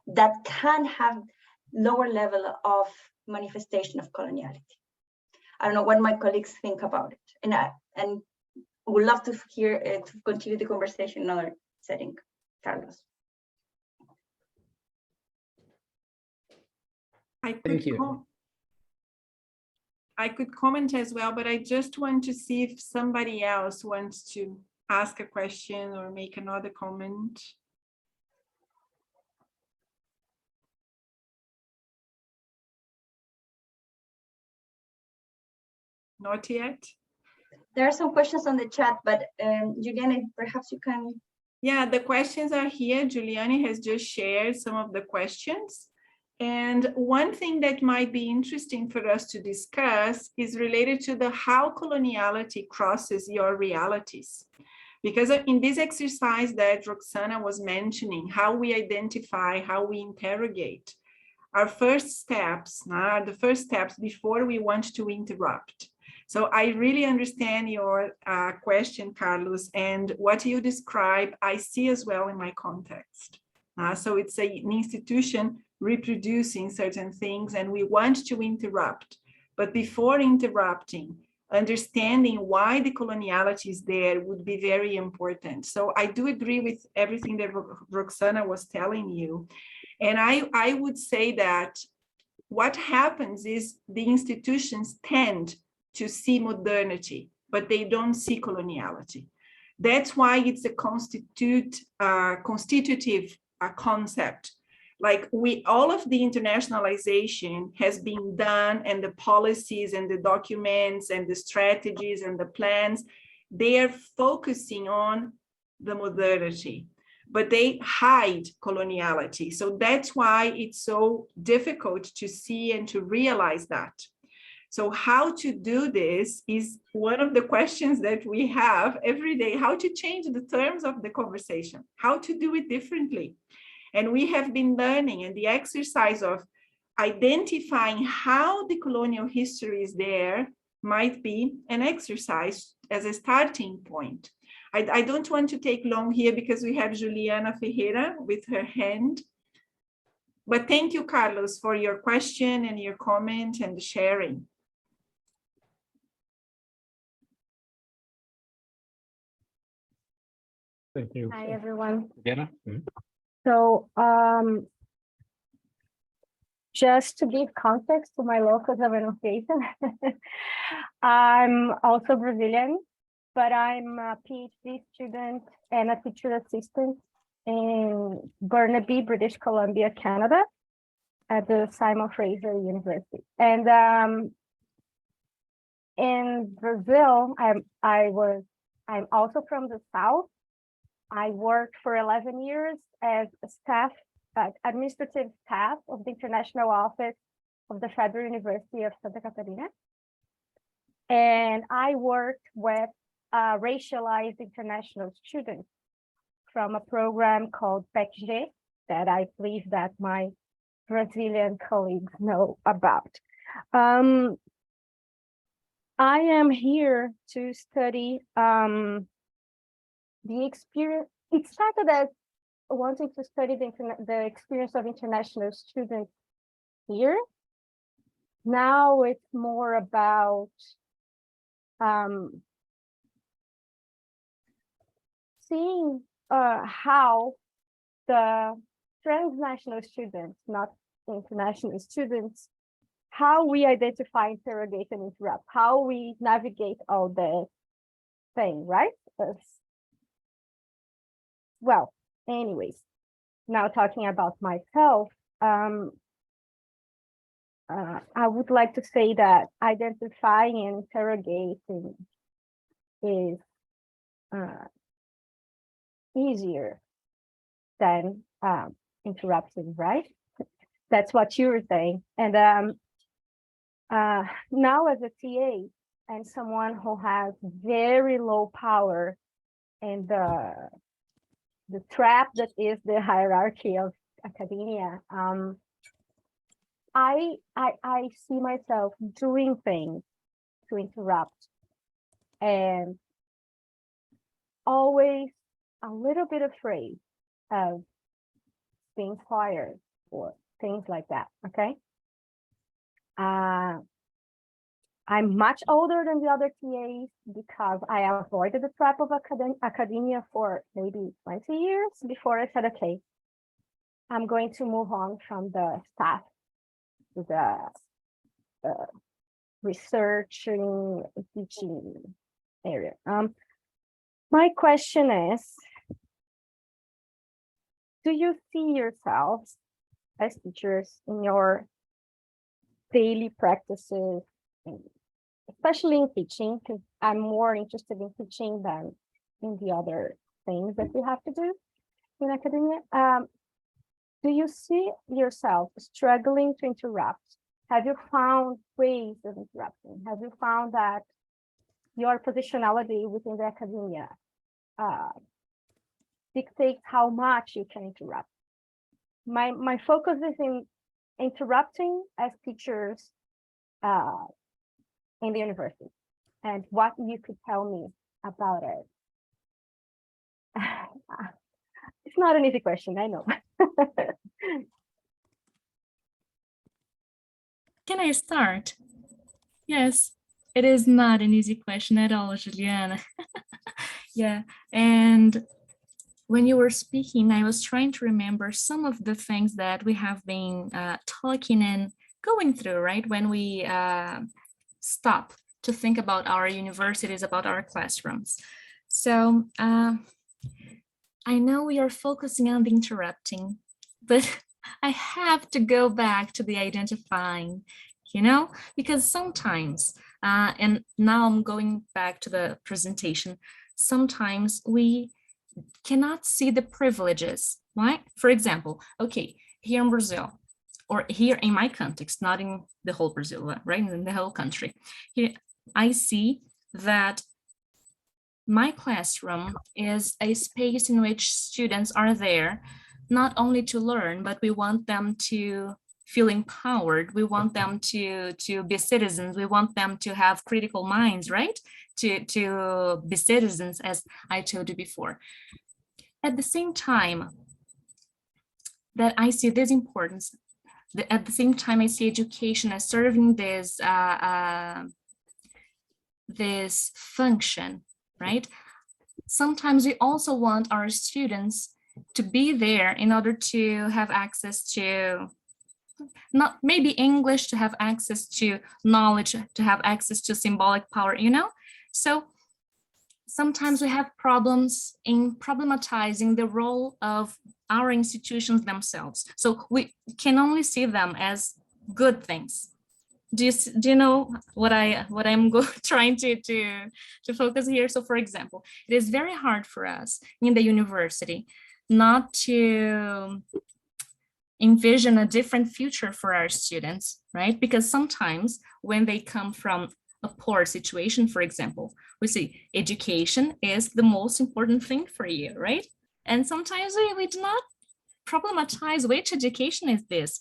that can have lower level of manifestation of coloniality. I don't know what my colleagues think about it, and would love to hear to continue the conversation in another setting. Carlos. Thank you. I could comment as well, but I just want to see if somebody else wants to ask a question or make another comment. Not yet. There are some questions on the chat, but Juliana, perhaps you can. Yeah, the questions are here. Juliani has just shared some of the questions. And one thing that might be interesting for us to discuss is related to how coloniality crosses your realities. Because in this exercise that Roxana was mentioning, how we identify, how we interrogate, our first steps are the first steps before we want to interrupt. So I really understand your question, Carlos, and what you describe, I see as well in my context. So it's an institution reproducing certain things, and we want to interrupt. But before interrupting, understanding why the coloniality is there would be very important. So I do agree with everything that Roxana was telling you. And I would say that what happens is the institutions tend to see modernity, but they don't see coloniality. That's why it's a constitutive concept. Like all of the internationalization has been done, and the policies and the documents and the strategies and the plans, they are focusing on the modernity, but they hide coloniality. So that's why it's so difficult to see and to realize that. So how to do this is one of the questions that we have every day, how to change the terms of the conversation, how to do it differently. And we have been learning, and the exercise of identifying how the colonial history is there might be an exercise as a starting point. I don't want to take long here because we have Juliana Ferreira with her hand. But thank you, Carlos, for your question and your comment and sharing. Thank you. Hi, everyone. Diana? So just to give context to my locus of enunciation, I'm also Brazilian, but I'm a PhD student and a teacher assistant in Burnaby, British Columbia, Canada, at the Simon Fraser University. And in Brazil, I'm also from the South. I worked for 11 years as a staff, administrative staff of the International Office of the Federal University of Santa Catarina. And I worked with racialized international students from a program called PECG that I believe that my Brazilian colleagues know about. I am here to study the experience. It started as wanting to study the experience of international students here. Now it's more about seeing how the transnational students, not international students, how we identify, interrogate, and interrupt, how we navigate all the thing, right? Well, anyways, now talking about myself, I would like to say that identifying and interrogating is easier than interrupting, right? That's what you were saying. And now as a TA and someone who has very low power and the trap that is the hierarchy of academia, I see myself doing things to interrupt and always a little bit afraid of being fired or things like that, okay? I'm much older than the other TAs because I avoided the trap of academia for maybe 20 years before I said, okay, I'm going to move on from the staff to the researching, teaching area. My question is, do you see yourselves as teachers in your daily practices, especially in teaching, because I'm more interested in teaching than in the other things that we have to do in academia? Do you see yourself struggling to interrupt? Have you found ways of interrupting? Have you found that your positionality within the academia dictates how much you can interrupt? My focus is in interrupting as teachers in the university, and what you could tell me about it. It's not an easy question, I know. Can I start? Yes, it is not an easy question at all, Juliana. Yeah, and when you were speaking, I was trying to remember some of the things that we have been talking and going through, right? When we stop to think about our universities, about our classrooms. So I know we are focusing on the interrupting, but I have to go back to the identifying, you know, because sometimes, and now I'm going back to the presentation, sometimes we cannot see the privileges, right? For example, okay, here in Brazil, or here in my context, not in the whole Brazil, right, in the whole country, here I see that my classroom is a space in which students are there, not only to learn, but we want them to feel empowered. We want them to be citizens. We want them to have critical minds, right? To be citizens, as I told you before. At the same time that I see this importance, at the same time I see education as serving this this function, right? Sometimes we also want our students to be there in order to have access to, not maybe English, to have access to knowledge, to have access to symbolic power, you know? So sometimes we have problems in problematizing the role of our institutions themselves. So we can only see them as good things. Do you know what I'm trying to focus here? So for example, it is very hard for us in the university not to envision a different future for our students, right? Because sometimes when they come from a poor situation, for example, we say education is the most important thing for you, right? And sometimes we do not problematize which education is this.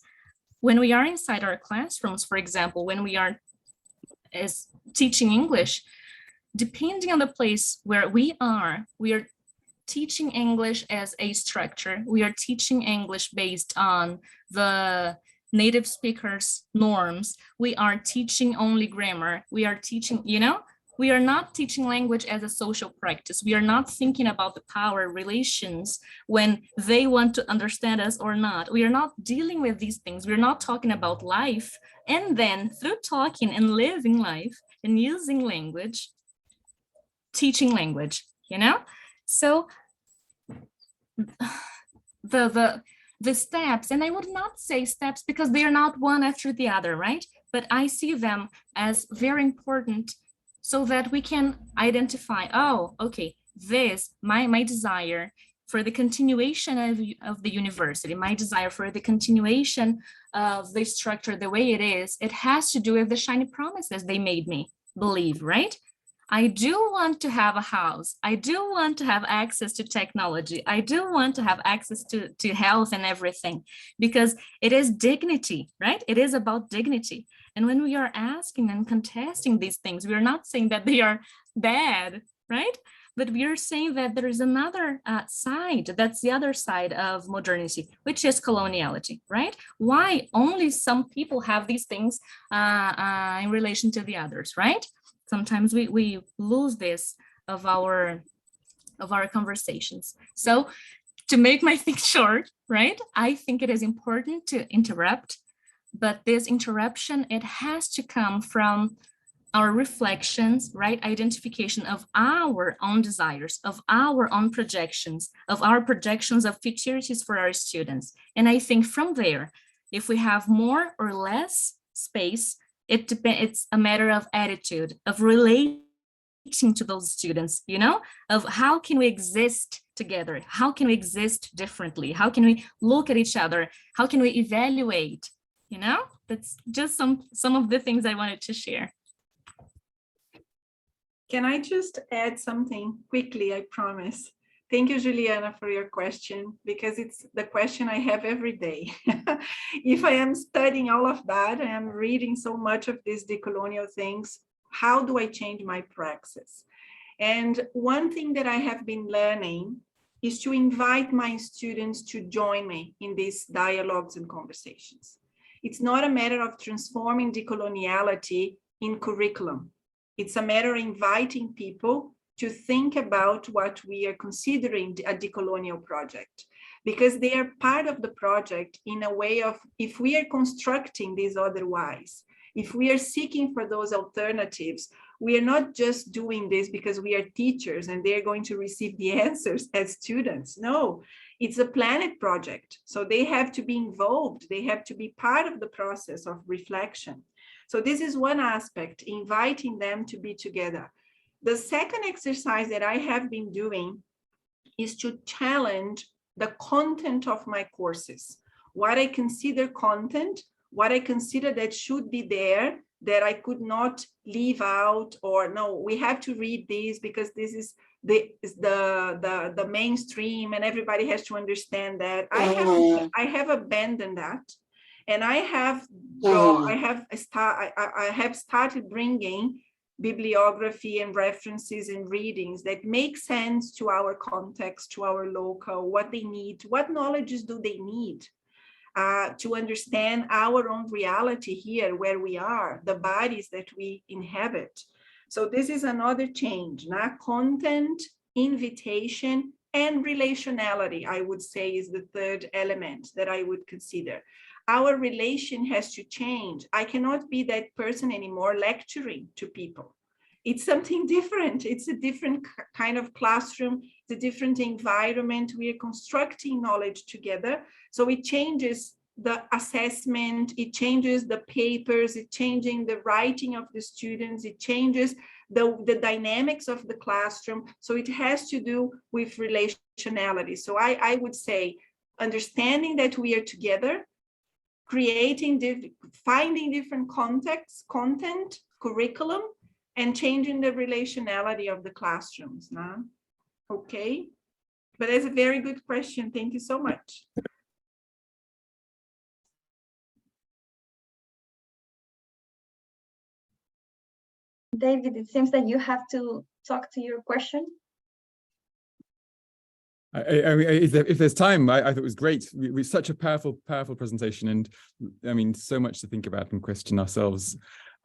When we are inside our classrooms, for example, when we are as teaching English, depending on the place where we are teaching English as a structure. We are teaching English based on the native speakers' norms. We are teaching only grammar. We are teaching, you know, we are not teaching language as a social practice. We are not thinking about the power relations when they want to understand us or not. We are not dealing with these things. We're not talking about life. And then through talking and living life and using language, teaching language, you know? So the steps, and I would not say steps because they are not one after the other, right? But I see them as very important so that we can identify, oh, okay, this, my desire for the continuation of the university, my desire for the continuation of the structure the way it is, it has to do with the shiny promises they made me believe, right? I do want to have a house. I do want to have access to technology. I do want to have access to health and everything, because it is dignity, right? It is about dignity. And when we are asking and contesting these things, we are not saying that they are bad, right? But we are saying that there is another side, that's the other side of modernity, which is coloniality, right? Why only some people have these things in relation to the others, right? Sometimes we lose this of our conversations. So to make my thing short, right? I think it is important to interrupt, but this interruption, it has to come from our reflections, right? Identification of our own desires, of our own projections, of our projections of futurities for our students. And I think from there, if we have more or less space, it's a matter of attitude, of relating to those students, you know, of how can we exist together? How can we exist differently? How can we look at each other? How can we evaluate? You know, that's just some of the things I wanted to share. Can I just add something quickly? I promise. Thank you, Juliana, for your question, because it's the question I have every day. If I am studying all of that, I am reading so much of these decolonial things, how do I change my praxis? And one thing that I have been learning is to invite my students to join me in these dialogues and conversations. It's not a matter of transforming decoloniality in curriculum. It's a matter of inviting people to think about what we are considering a decolonial project, because they are part of the project in a way of, if we are constructing this otherwise, if we are seeking for those alternatives, we are not just doing this because we are teachers and they're going to receive the answers as students. No, it's a planet project. So they have to be involved. They have to be part of the process of reflection. So this is one aspect, inviting them to be together. The second exercise that I have been doing is to challenge the content of my courses. What I consider content, what I consider that should be there, that I could not leave out, or no, we have to read this because this is the mainstream and everybody has to understand that. I have abandoned that. And I have started bringing bibliography and references and readings that make sense to our context, to our local, what they need, what knowledges do they need to understand our own reality here, where we are, the bodies that we inhabit. So this is another change, now content, invitation, and relationality, I would say, is the third element that I would consider. Our relation has to change. I cannot be that person anymore lecturing to people. It's something different. It's a different kind of classroom. It's a different environment. We are constructing knowledge together. So it changes the assessment, it changes the papers, it changing the writing of the students, it changes the dynamics of the classroom. So it has to do with relationality. So I would say understanding that we are together, creating, finding different contexts, content, curriculum, and changing the relationality of the classrooms. Nah? Okay, but that's a very good question. Thank you so much. David, it seems that you have to talk to your question. I mean, if there's time, I thought it was great. We such a powerful presentation, and I mean, so much to think about and question ourselves,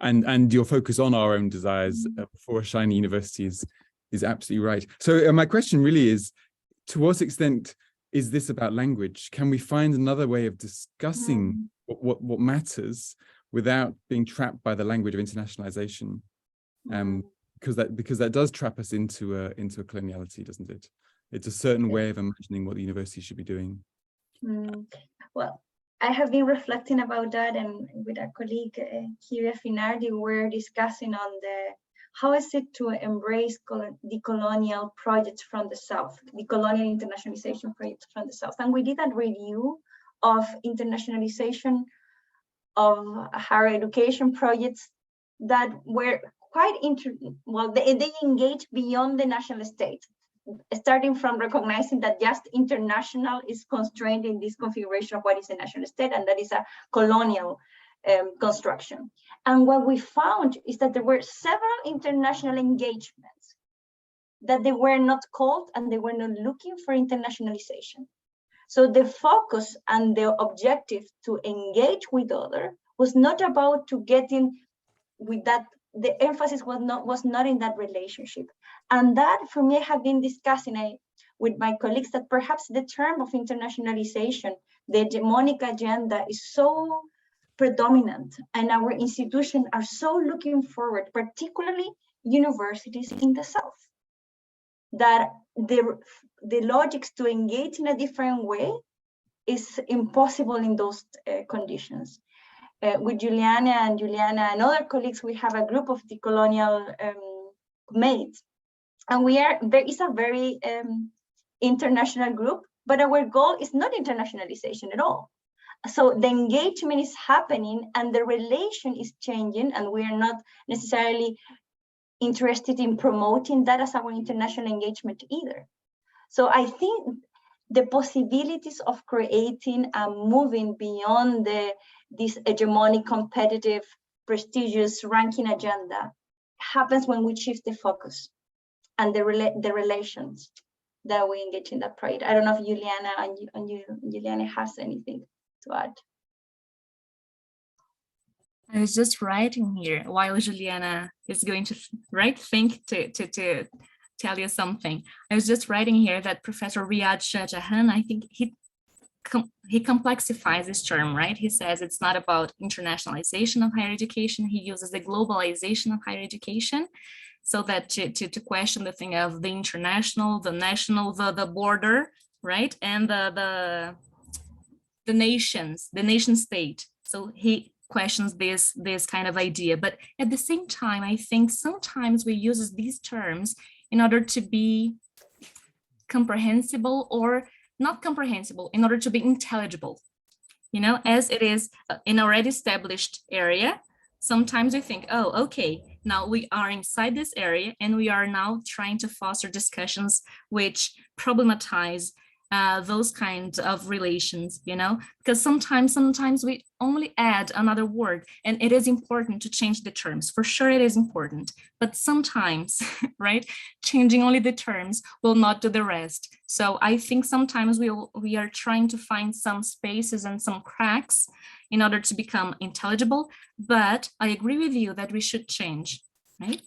and your focus on our own desires for a shiny university is absolutely right. So my question really is, to what extent is this about language? Can we find another way of discussing what matters without being trapped by the language of internationalization? Because that does trap us into a coloniality, doesn't it? It's a certain way of imagining what the university should be doing. Well, I have been reflecting about that, and with a colleague, Kyria Finardi, we're discussing on how is it to embrace decolonial projects from the South, decolonial internationalization projects from the South. And we did a review of internationalization of higher education projects that were quite they engage beyond the national state, starting from recognizing that just international is constrained in this configuration of what is a national state, and that is a colonial construction. And what we found is that there were several international engagements that they were not called and they were not looking for internationalization. So the focus and the objective to engage with others was not about to get in with that. The emphasis was not in that relationship. And that, for me, I have been discussing with my colleagues that perhaps the term of internationalization, the hegemonic agenda, is so predominant, and our institutions are so looking forward, particularly universities in the South, that the logics to engage in a different way is impossible in those conditions. With Juliana and other colleagues, we have a group of decolonial mates, and there is a very international group, but our goal is not internationalization at all. So the engagement is happening and the relation is changing, and we are not necessarily interested in promoting that as our international engagement either. So I think the possibilities of creating and moving beyond this hegemonic, competitive, prestigious ranking agenda happens when we shift the focus and the relations that we engage in that project. I don't know if Juliana has anything to add. I was just writing here while Juliana is going to think to tell you something. I was just writing here that Professor Riyad Shah Jahan, I think he complexifies this term, right? He says it's not about internationalization of higher education. He uses the globalization of higher education, so that to question the thing of the international, the national, the border, right? And the nation state. So he questions this kind of idea. But at the same time, I think sometimes we use these terms in order to be comprehensible, or not comprehensible, in order to be intelligible. You know, as it is in already established area, sometimes we think, oh, okay, now we are inside this area and we are now trying to foster discussions which problematize those kinds of relations, you know, because sometimes we only add another word, and it is important to change the terms. For sure, it is important, but sometimes, right, changing only the terms will not do the rest. So I think sometimes we are trying to find some spaces and some cracks in order to become intelligible, but I agree with you that we should change, right?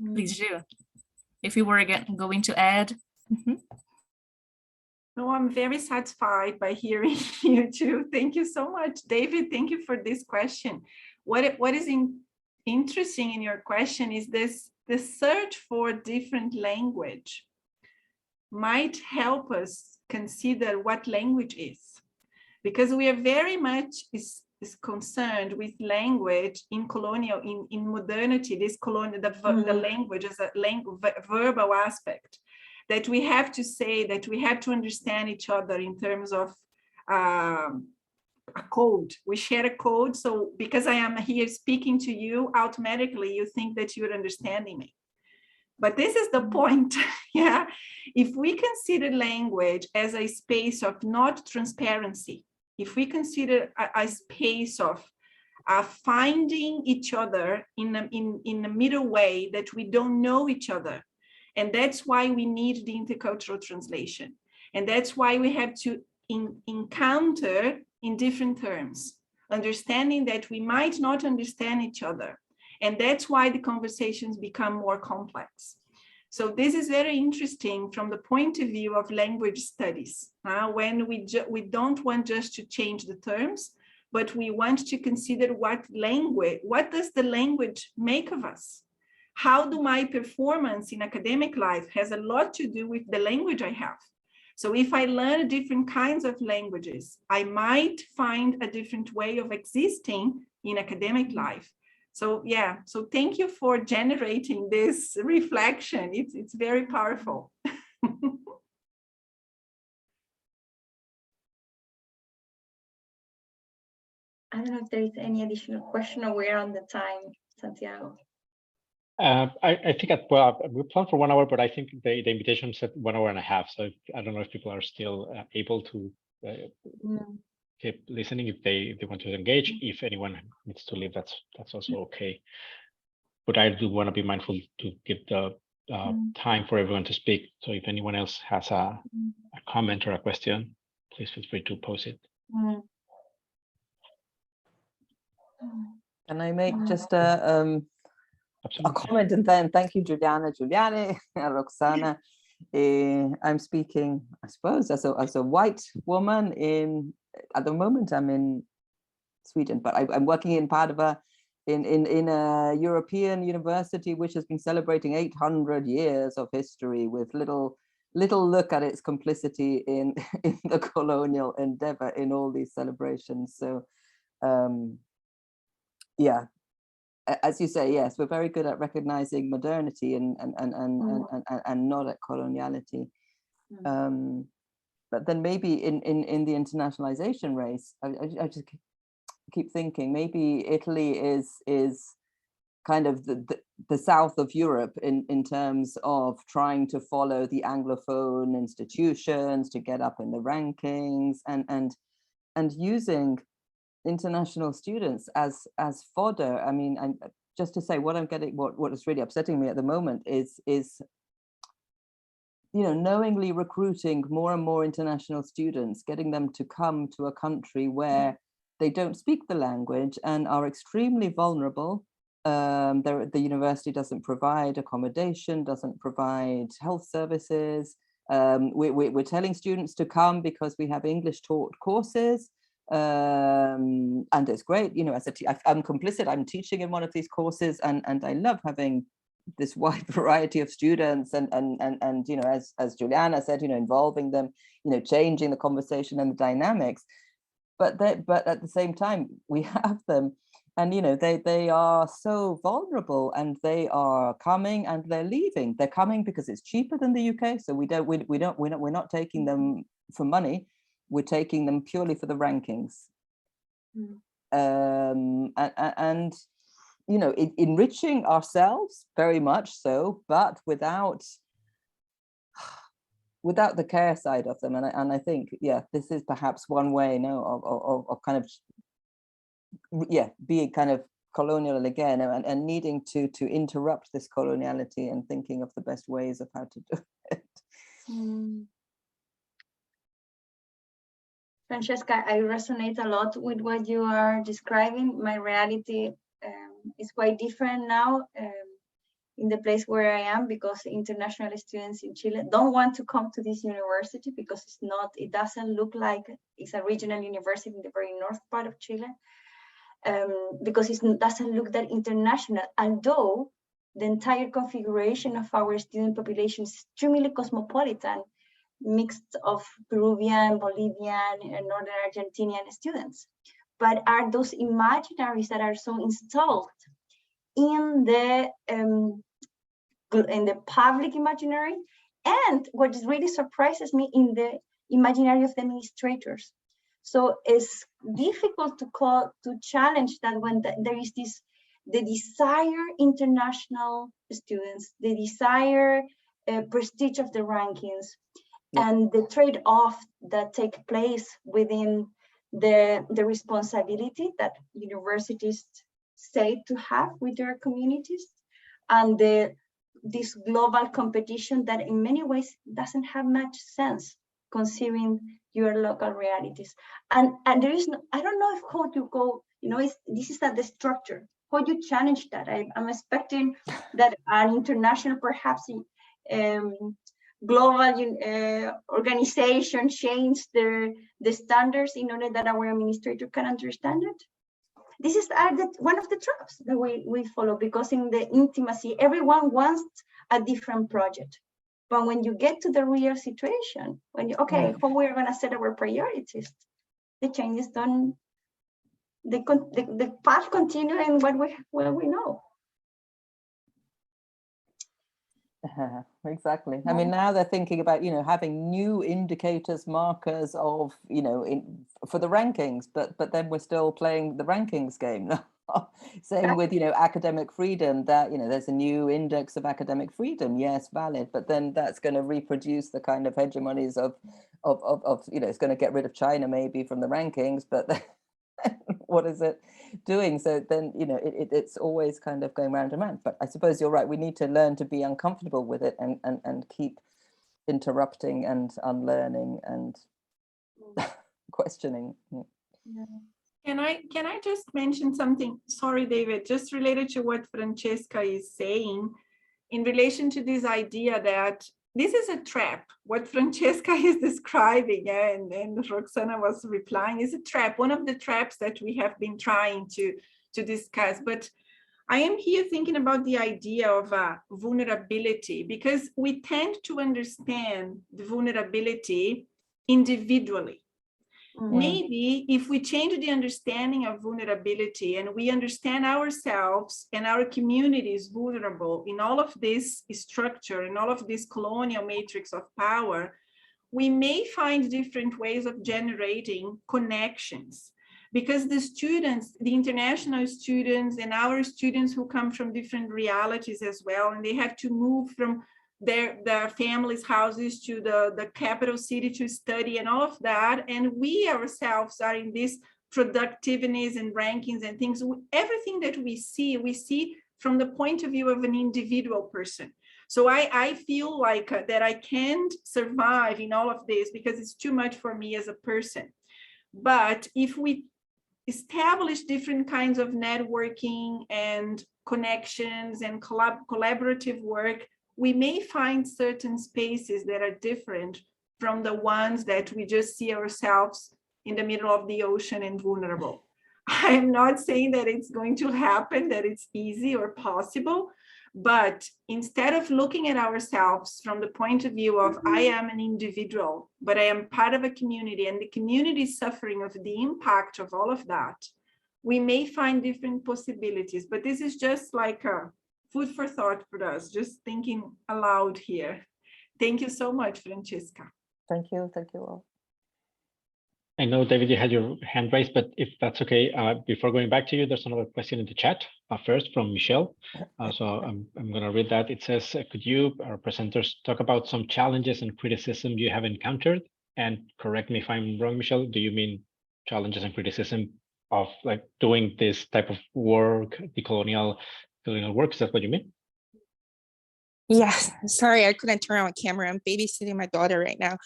Please do. If you were again going to add. No, I'm very satisfied by hearing you too. Thank you so much, David. Thank you for this question. What is interesting in your question is the search for different language might help us consider what language is, because we are very much is concerned with language in colonial, in modernity, this colonial, the language as a verbal aspect, that we have to say, that we have to understand each other in terms of a code. We share a code. So because I am here speaking to you, automatically you think that you're understanding me. But this is the point. Yeah. If we consider language as a space of not transparency, if we consider a space of finding each other in a middle way, that we don't know each other, and that's why we need the intercultural translation, and that's why we have to encounter in different terms, understanding that we might not understand each other, and that's why the conversations become more complex. So this is very interesting from the point of view of language studies, when we don't want just to change the terms, but we want to consider what does the language make of us? How do my performance in academic life has a lot to do with the language I have. So if I learn different kinds of languages, I might find a different way of existing in academic life. So yeah, so thank you for generating this reflection. It's very powerful. I don't know if there is any additional question, or we're on the time, Santiago. I think we planned for 1 hour, but I think the invitation said 1 hour and a half. So I don't know if people are still able to keep listening if they want to engage. If anyone needs to leave, that's also okay. But I do want to be mindful to give the time for everyone to speak. So if anyone else has a comment or a question, please feel free to post it. Can I make just a comment, and then thank you, Juliana, Roxana. I'm speaking, I suppose, as a white woman at the moment I'm in Sweden, but I'm working in Padova in a European university which has been celebrating 800 years of history, with little look at its complicity in the colonial endeavor in all these celebrations. So yeah, as you say, yes, we're very good at recognizing modernity and not at coloniality. But then maybe in the internationalization race, I just keep thinking maybe Italy is kind of the south of Europe in terms of trying to follow the Anglophone institutions to get up in the rankings, and using international students as fodder. I mean, just to say what I'm getting, what is really upsetting me at the moment is knowingly recruiting more and more international students, getting them to come to a country where they don't speak the language and are extremely vulnerable. The university doesn't provide accommodation, doesn't provide health services. We're telling students to come because we have English taught courses. And it's great, I'm complicit, I'm teaching in one of these courses, and I love having this wide variety of students, and as Juliana said, involving them, changing the conversation and the dynamics, but at the same time we have them, and they are so vulnerable, and they are coming and they're leaving. They're coming because it's cheaper than the UK, so we're not taking them for money. We're taking them purely for the rankings, and enriching ourselves very much so, but without without the care side of them. And I think, yeah, this is perhaps one way, of kind of, yeah, being kind of colonial again, and needing to interrupt this coloniality and thinking of the best ways of how to do it. Francesca, I resonate a lot with what you are describing. My reality is quite different now in the place where I am, because international students in Chile don't want to come to this university because it doesn't look like it's a regional university in the very north part of Chile, because it doesn't look that international, although the entire configuration of our student population is extremely cosmopolitan, mixed of Peruvian, Bolivian, and Northern Argentinian students. But are those imaginaries that are so installed in the public imaginary, and what really surprises me, in the imaginary of the administrators. So it's difficult to challenge that when there is the desire international students, the desire prestige of the rankings, and the trade-off that take place within the responsibility that universities say to have with their communities, and this global competition that in many ways doesn't have much sense considering your local realities. And there is no, I don't know if how to go, this is not the structure, how you challenge that. I'm expecting that an international, perhaps global organization change the standards in order that our administrator can understand it. This is one of the traps that we follow, because in the intimacy, everyone wants a different project. But when you get to the real situation, how we're going to set our priorities, the changes don't, the path continue in what we know. Exactly. I mean, now they're thinking about, having new indicators, markers of, for the rankings, but then we're still playing the rankings game. Same with, academic freedom, that, there's a new index of academic freedom. Yes, valid. But then that's going to reproduce the kind of hegemonies of it's going to get rid of China maybe from the rankings, but what is it doing? So then, it's always kind of going round and round. But I suppose you're right. We need to learn to be uncomfortable with it and keep interrupting and unlearning and questioning. Yeah. Can I just mention something? Sorry, David, just related to what Francesca is saying in relation to this idea that this is a trap. What Francesca is describing, and Roxana was replying, is a trap, one of the traps that we have been trying to discuss. But I am here thinking about the idea of vulnerability, because we tend to understand the vulnerability individually. Maybe if we change the understanding of vulnerability and we understand ourselves and our communities vulnerable in all of this structure and all of this colonial matrix of power, we may find different ways of generating connections. Because the students, the international students and our students who come from different realities as well, and they have to move from their families' houses to the capital city to study and all of that. And we ourselves are in this productiveness and rankings and things. Everything that we see from the point of view of an individual person. So I feel like that I can't survive in all of this because it's too much for me as a person. But if we establish different kinds of networking and connections and collaborative work, we may find certain spaces that are different from the ones that we just see ourselves in the middle of the ocean and vulnerable. I am not saying that it's going to happen, that it's easy or possible, but instead of looking at ourselves from the point of view of I am an individual, but I am part of a community and the community is suffering of the impact of all of that, we may find different possibilities. But this is just like a food for thought for us, just thinking aloud here. Thank you so much, Francesca. Thank you all. I know, David, you had your hand raised, but if that's okay, before going back to you, there's another question in the chat first from Michelle. So I'm going to read that. It says, could you, our presenters, talk about some challenges and criticism you have encountered? And correct me if I'm wrong, Michelle, do you mean challenges and criticism of like doing this type of work, decolonial work? Is that what you mean? Yes, sorry, I couldn't turn on camera. I'm babysitting my daughter right now.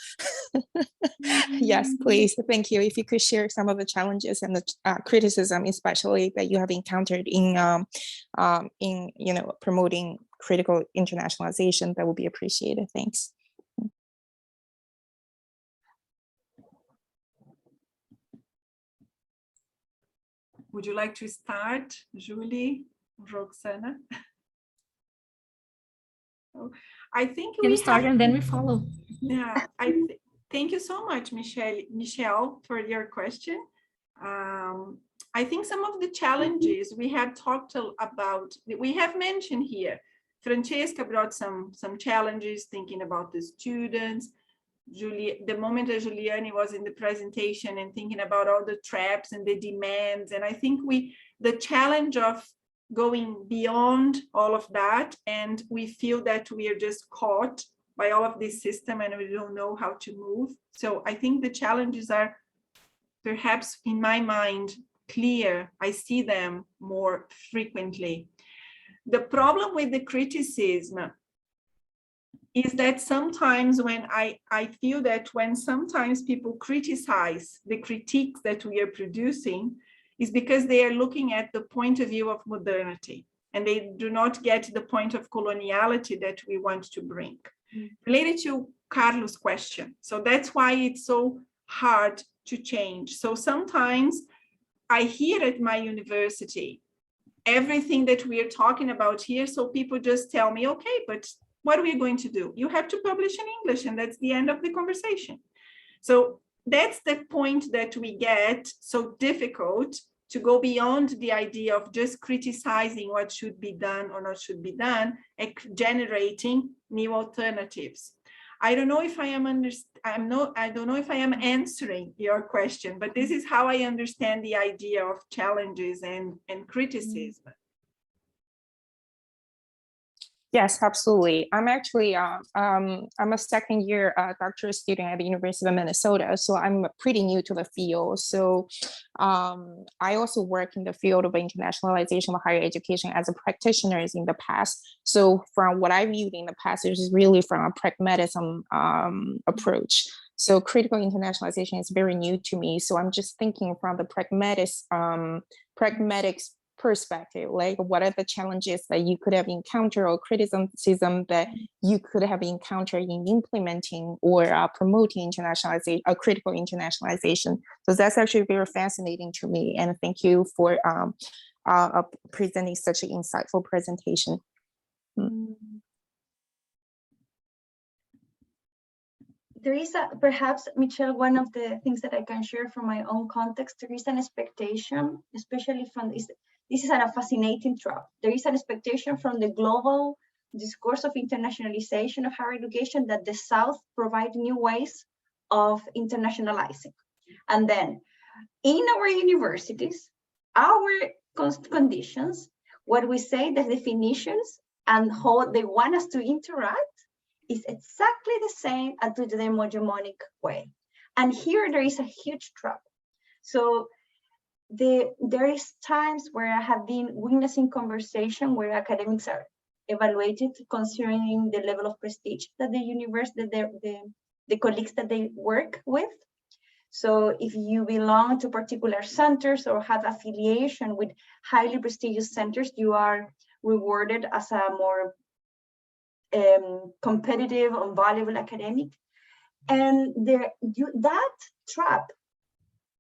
Yes, please. Thank you. If you could share some of the challenges and the criticism, especially that you have encountered in promoting critical internationalization, that would be appreciated. Thanks. Would you like to start, Julie, Roxana? I think we start and then we follow. Yeah, thank you so much, Michelle, for your question. I think some of the challenges we have talked about, we have mentioned here. Francesca brought some challenges thinking about the students. The moment that Juliani was in the presentation and thinking about all the traps and the demands, and I think the challenge of going beyond all of that, and we feel that we are just caught by all of this system and we don't know how to move. So I think the challenges are perhaps in my mind clear. I see them more frequently. The problem with the criticism is that sometimes when I feel that when sometimes people criticize the critiques that we are producing, is because they are looking at the point of view of modernity and they do not get the point of coloniality that we want to bring. Related to Carlos' question. So that's why it's so hard to change. So sometimes I hear at my university everything that we are talking about here. So people just tell me, okay, but what are we going to do? You have to publish in English and that's the end of the conversation. So that's the point that we get so difficult to go beyond the idea of just criticizing what should be done or not should be done and generating new alternatives. I don't know if I am I don't know if I am answering your question, but this is how I understand the idea of challenges and criticism. Yes, absolutely. I'm actually, I'm a second year doctoral student at the University of Minnesota, so I'm pretty new to the field. So I also work in the field of internationalization of higher education as a practitioner in the past. So from what I viewed in the past, it is really from a pragmatism approach. So critical internationalization is very new to me. So I'm just thinking from the pragmatic perspective, like what are the challenges that you could have encountered or criticism that you could have encountered in implementing or promoting internationalization, critical internationalization. So that's actually very fascinating to me. And thank you for presenting such an insightful presentation. There is perhaps, Michelle, one of the things that I can share from my own context, there is an expectation, especially from this is a fascinating trap. There is an expectation from the global discourse of internationalization of higher education that the South provide new ways of internationalizing. And then in our universities, our conditions, what we say, the definitions and how they want us to interact is exactly the same as to the hegemonic way. And here there is a huge trap. So there is times where I have been witnessing conversation where academics are evaluated considering the level of prestige that the university, the colleagues that they work with. So if you belong to particular centers or have affiliation with highly prestigious centers, you are rewarded as a more competitive and valuable academic. And that trap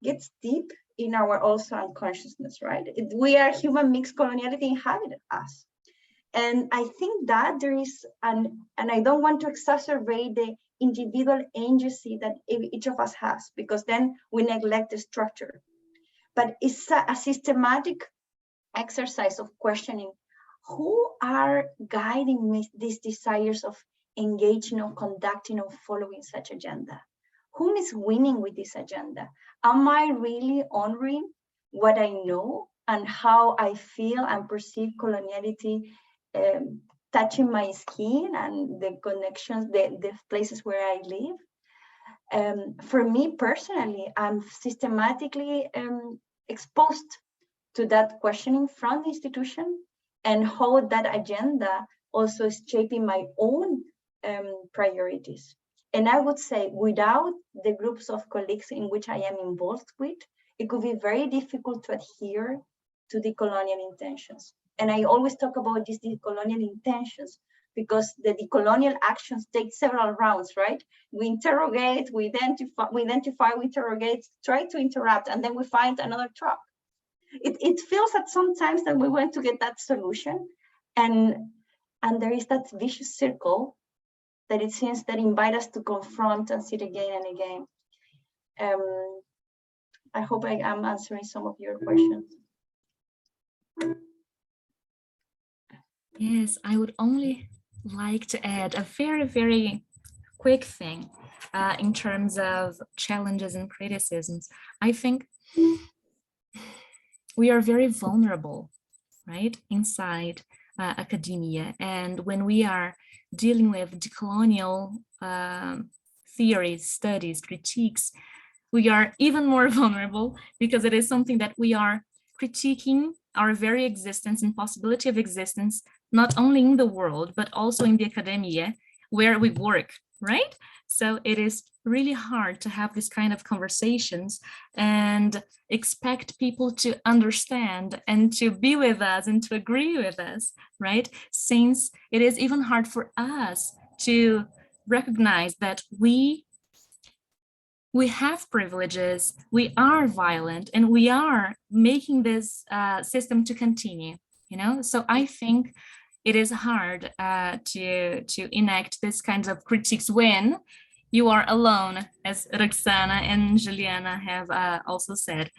gets deep in our also unconsciousness, right? We are human mixed coloniality inhabited us. And I think that there is and I don't want to exacerbate the individual agency that each of us has, because then we neglect the structure. But it's a systematic exercise of questioning who are guiding these desires of engaging or conducting or following such agenda? whom is winning with this agenda? Am I really honoring what I know and how I feel and perceive coloniality touching my skin and the connections, the places where I live? For me personally, I'm systematically exposed to that questioning from the institution and how that agenda also is shaping my own priorities. And I would say without the groups of colleagues in which I am involved with, it could be very difficult to adhere to the colonial intentions. And I always talk about these decolonial intentions because the decolonial actions take several rounds, right? We interrogate, we identify, we interrogate, try to interrupt, and then we find another trap. It feels that sometimes that we want to get that solution, and there is that vicious circle that it seems that invite us to confront and sit again and again. I hope I am answering some of your questions. Yes, I would only like to add a very, very quick thing in terms of challenges and criticisms. I think we are very vulnerable, right, inside academia. And when we are dealing with decolonial theories, studies, critiques, we are even more vulnerable because it is something that we are critiquing our very existence and possibility of existence, not only in the world, but also in the academia where we work, right? So it is really hard to have this kind of conversations and expect people to understand and to be with us and to agree with us, right? Since it is even hard for us to recognize that we have privileges, we are violent, and we are making this system to continue, you know? So I think it is hard to enact this kinds of critiques when you are alone, as Roxana and Juliana have also said.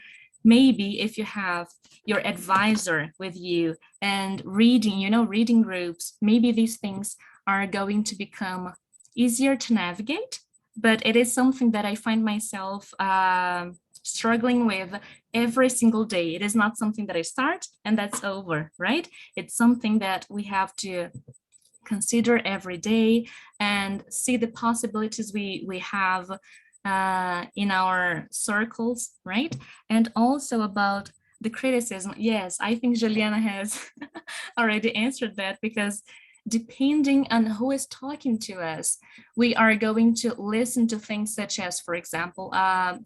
Maybe if you have your advisor with you and reading, you know, reading groups, maybe these things are going to become easier to navigate. But it is something that I find myself struggling with every single day. It is not something that I start and that's over, right? It's something that we have to consider every day and see the possibilities we have in our circles, right? And also about the criticism. Yes, I think Juliana has already answered that, because depending on who is talking to us, we are going to listen to things such as, for example,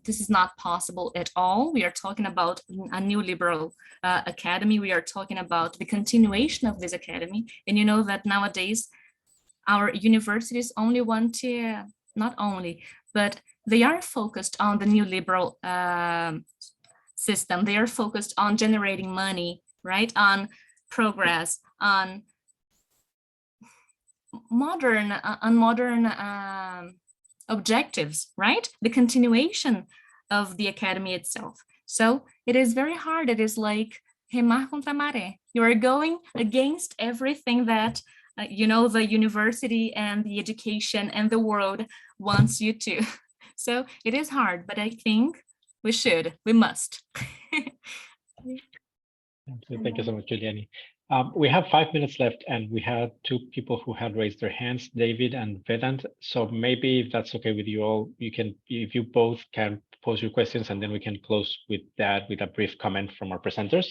this is not possible at all. We are talking about a new liberal academy. We are talking about the continuation of this academy. And you know that nowadays our universities only want to, not only, but they are focused on the new liberal system. They are focused on generating money, right? On progress, on modern objectives, right? The continuation of the academy itself. So it is very hard. It is like remar contra maré. You are going against everything that you know, the university and the education and the world wants you to. So it is hard, but I think we must. Thank you so much, Juliani. We have 5 minutes left, and we had 2 people who had raised their hands, David and Vedant. So maybe if that's okay with you all, you can, if you both can pose your questions, and then we can close with that, with a brief comment from our presenters.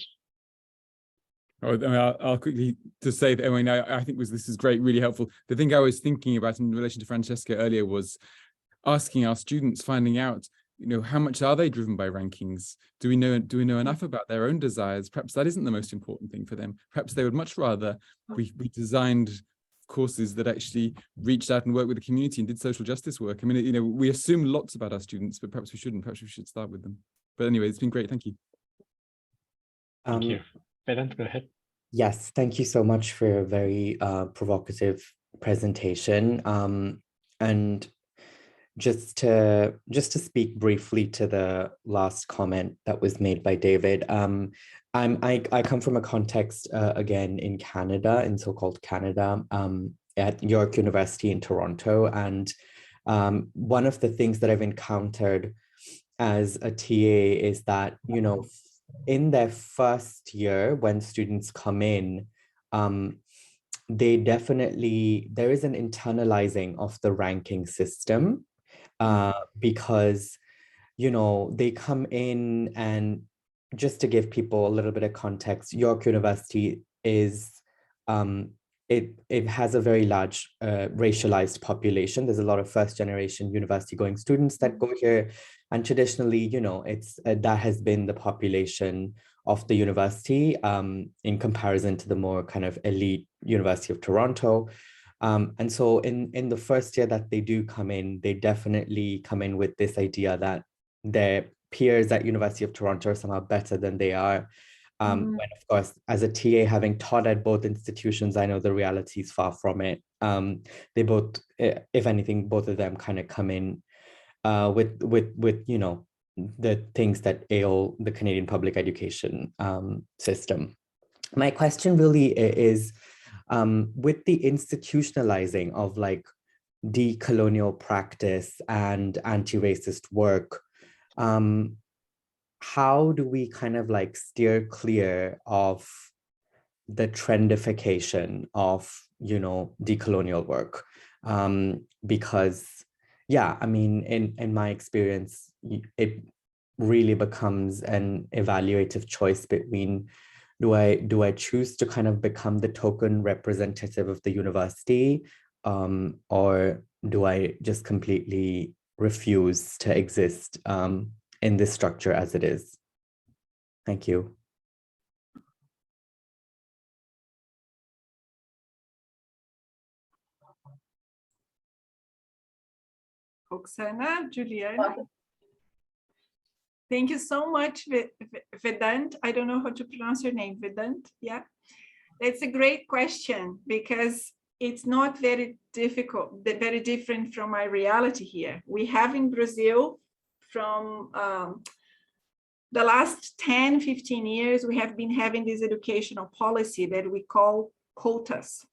Oh, I mean, I'll quickly just say that, I mean, I think this is great, really helpful. The thing I was thinking about in relation to Francesca earlier was asking our students, finding out, you know, how much are they driven by rankings? Do we know enough about their own desires? Perhaps that isn't the most important thing for them. Perhaps they would much rather we designed courses that actually reached out and worked with the community and did social justice work. I mean, you know, we assume lots about our students, but perhaps we shouldn't. Perhaps we should start with them. But anyway, it's been great. Thank you. Thank you. Vedant, go ahead. Yes, thank you so much for a very provocative presentation. And just to speak briefly to the last comment that was made by David, I come from a context again in Canada, in so-called Canada, at York University in Toronto, and One of the things that I've encountered as a TA is that, you know, in their first year, when students come in, they definitely, there is an internalizing of the ranking system, because, you know, they come in, and just to give people a little bit of context, York University is, it has a very large racialized population. There's a lot of first generation university going students that go here. And traditionally, you know, it's that has been the population of the university in comparison to the more kind of elite University of Toronto. And so in the first year that they do come in, they definitely come in with this idea that their peers at University of Toronto are somehow better than they are. When of course, as a TA, having taught at both institutions, I know the reality is far from it. They both, if anything, both of them kind of come in with you know, the things that ail the Canadian public education system. My question really is, with the institutionalizing of like decolonial practice and anti-racist work, how do we kind of like steer clear of the trendification of, you know, decolonial work? Because yeah, I mean, in my experience, it really becomes an evaluative choice between, do I choose to kind of become the token representative of the university, or do I just completely refuse to exist in this structure as it is? Thank you. Roxana, Juliana. Thank you so much, Vedant. I don't know how to pronounce your name, Vedant. Yeah, it's a great question because it's not very difficult, very different from my reality here. We have in Brazil from the last 10, 15 years, we have been having this educational policy that we call quotas.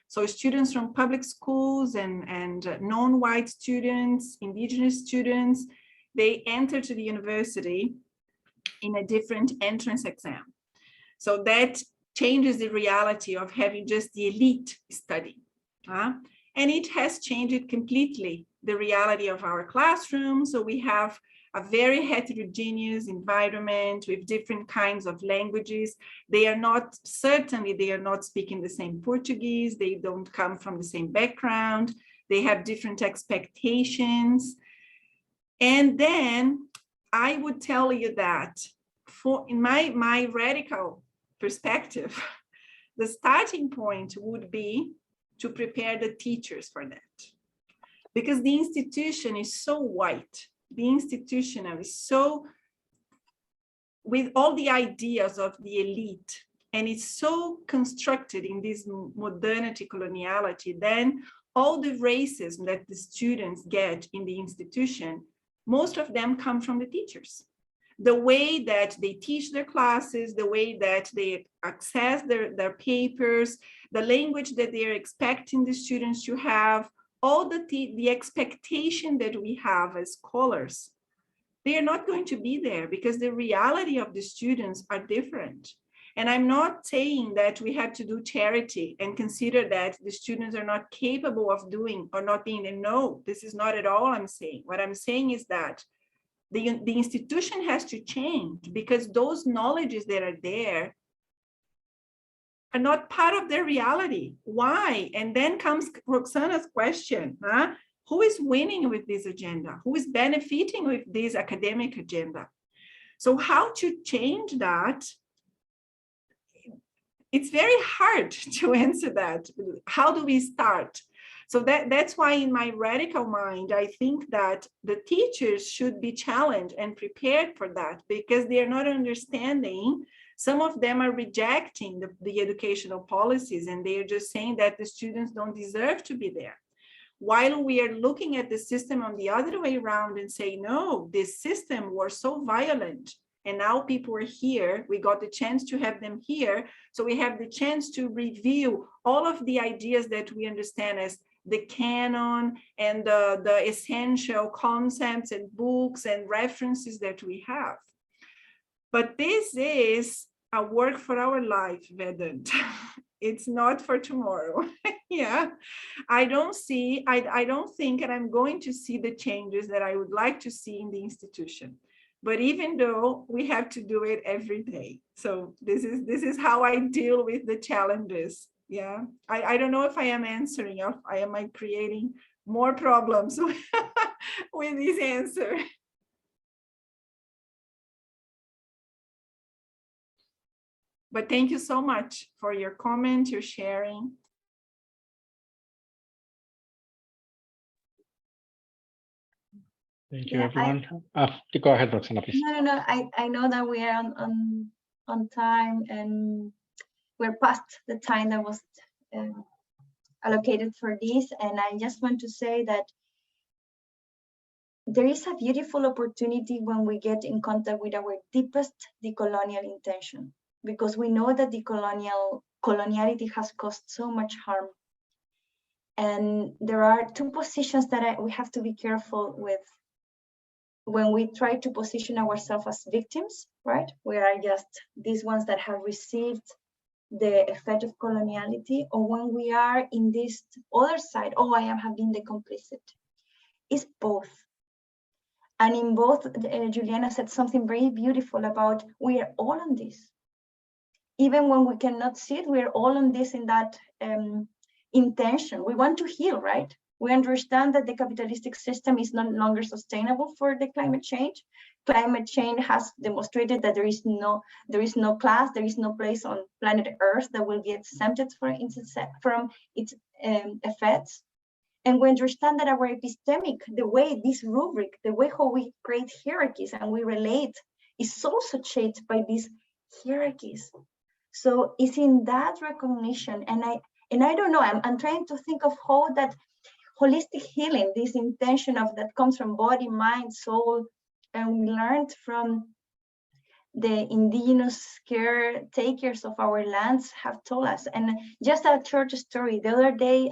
So students from public schools and non-white students, indigenous students, they enter to the university in a different entrance exam. So that changes the reality of having just the elite study. And it has changed completely the reality of our classroom. So we have a very heterogeneous environment with different kinds of languages. They are not, certainly they are not speaking the same Portuguese. They don't come from the same background. They have different expectations. And then I would tell you that in my radical perspective, the starting point would be to prepare the teachers for that. Because the institution is so white. The institutional is so, with all the ideas of the elite, and it's so constructed in this modernity coloniality, then all the racism that the students get in the institution, most of them come from the teachers. The way that they teach their classes, the way that they access their papers, the language that they are expecting the students to have, all the expectation that we have as scholars, they are not going to be there because the reality of the students are different. And I'm not saying that we have to do charity and consider that the students are not capable of doing or not being there. No, this is not at all I'm saying. What I'm saying is that the institution has to change because those knowledges that are there are not part of their reality. Why? And then comes Roxana's question, who is winning with this agenda? Who is benefiting with this academic agenda? So how to change that? It's very hard to answer that. How do we start? So that's why in my radical mind, I think that the teachers should be challenged and prepared for that because they are not understanding. Some of them are rejecting the educational policies and they are just saying that the students don't deserve to be there. While we are looking at the system on the other way around and say, no, this system was so violent and now people are here, we got the chance to have them here. So we have the chance to review all of the ideas that we understand as the canon and the essential concepts and books and references that we have. But this is a work for our life, Vedant. It's not for tomorrow. Yeah, I don't think, and I'm going to see the changes that I would like to see in the institution. But even though we have to do it every day. So this is how I deal with the challenges. Yeah, I don't know if I am answering, or am I creating more problems with this answer. But thank you so much for your comment, your sharing. Thank you, Yeah, everyone. Go ahead, Roxana, please. No. I know that we are on time, and we're past the time that was allocated for this. And I just want to say that there is a beautiful opportunity when we get in contact with our deepest decolonial intention, because we know that coloniality has caused so much harm. And there are two positions that we have to be careful with when we try to position ourselves as victims, right? We are just these ones that have received the effect of coloniality, or when we are in this other side, oh, I have been the complicit. It's both. And in both, Juliana said something very beautiful about we are all on this. Even when we cannot see it, we're all on this in that intention. We want to heal, right? We understand that the capitalistic system is no longer sustainable for the climate change. Climate change has demonstrated that there is no class, there is no place on planet Earth that will be exempted from its effects. And we understand that our epistemic, the way this rubric, the way how we create hierarchies and we relate, is also shaped by these hierarchies. So it's in that recognition, and I don't know, I'm trying to think of how that holistic healing, this intention of that comes from body, mind, soul, and we learned from the indigenous caretakers of our lands have told us. And just a short story, the other day,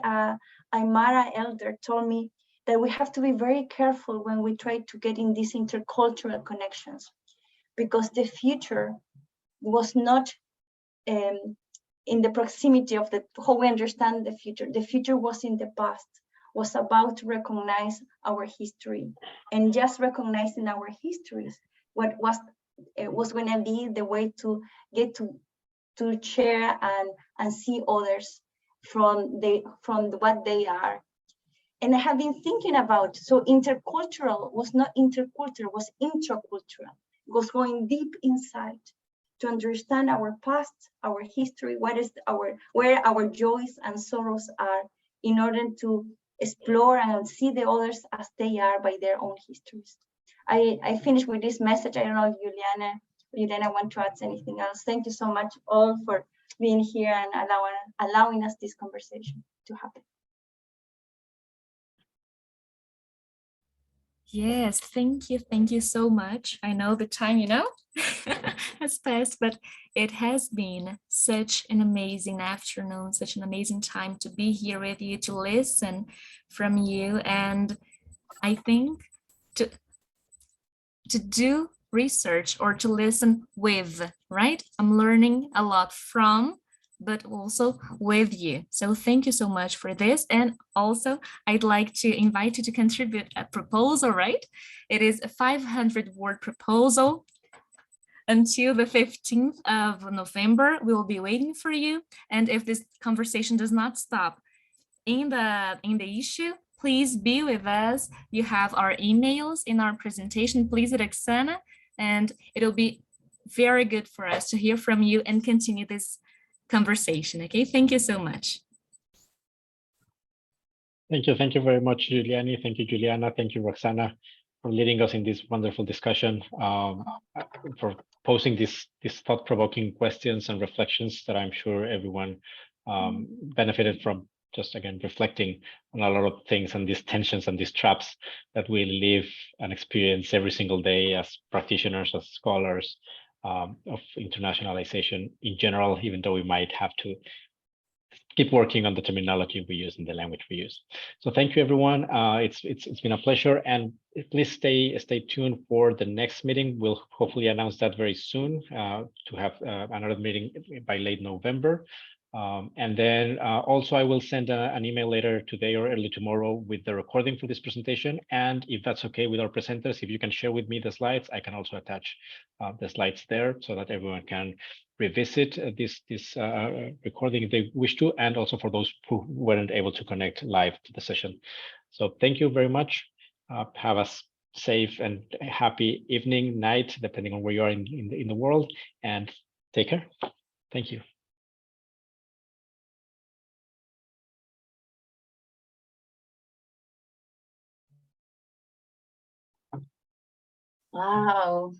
Aymara elder told me that we have to be very careful when we try to get in these intercultural connections, because the future was not in the proximity of how we understand the future. The future was in the past, was about to recognize our history, and just recognizing our histories, what was going to be the way to get to share and see others from what they are. And I have been thinking about, so intercultural was not intercultural, was intracultural. It was going deep inside to understand our past, our history, where our joys and sorrows are, in order to explore and see the others as they are by their own histories. I finish with this message. I don't know if Juliana want to add anything else. Thank you so much all for being here and allowing us this conversation to happen. Yes, thank you so much. I know the time, has passed, but it has been such an amazing afternoon, such an amazing time to be here with you, to listen from you. And I think to do research or to listen with, right? I'm learning a lot from, but also with you. So thank you so much for this. And also I'd like to invite you to contribute a proposal, right? It is a 500-word proposal. Until the 15th of November, we will be waiting for you. And if this conversation does not stop in the issue, please be with us. You have our emails in our presentation. Please, Roxana, and it'll be very good for us to hear from you and continue this conversation. Okay, thank you so much. Thank you very much, Juliani. Thank you, Juliana. Thank you, Roxana, for leading us in this wonderful discussion, for posing these thought-provoking questions and reflections that I'm sure everyone benefited from. Just again, reflecting on a lot of things and these tensions and these traps that we live and experience every single day as practitioners, as scholars of internationalization in general, even though we might have to keep working on the terminology we use and the language we use. So thank you, everyone. It's been a pleasure, and please stay tuned for the next meeting. We'll hopefully announce that very soon to have another meeting by late November. And then also I will send an email later today or early tomorrow with the recording for this presentation. And if that's okay with our presenters, if you can share with me the slides, I can also attach the slides there so that everyone can revisit this recording if they wish to, and also for those who weren't able to connect live to the session. So thank you very much. Have a safe and happy evening, night, depending on where you are in the world, and take care. Thank you. Wow.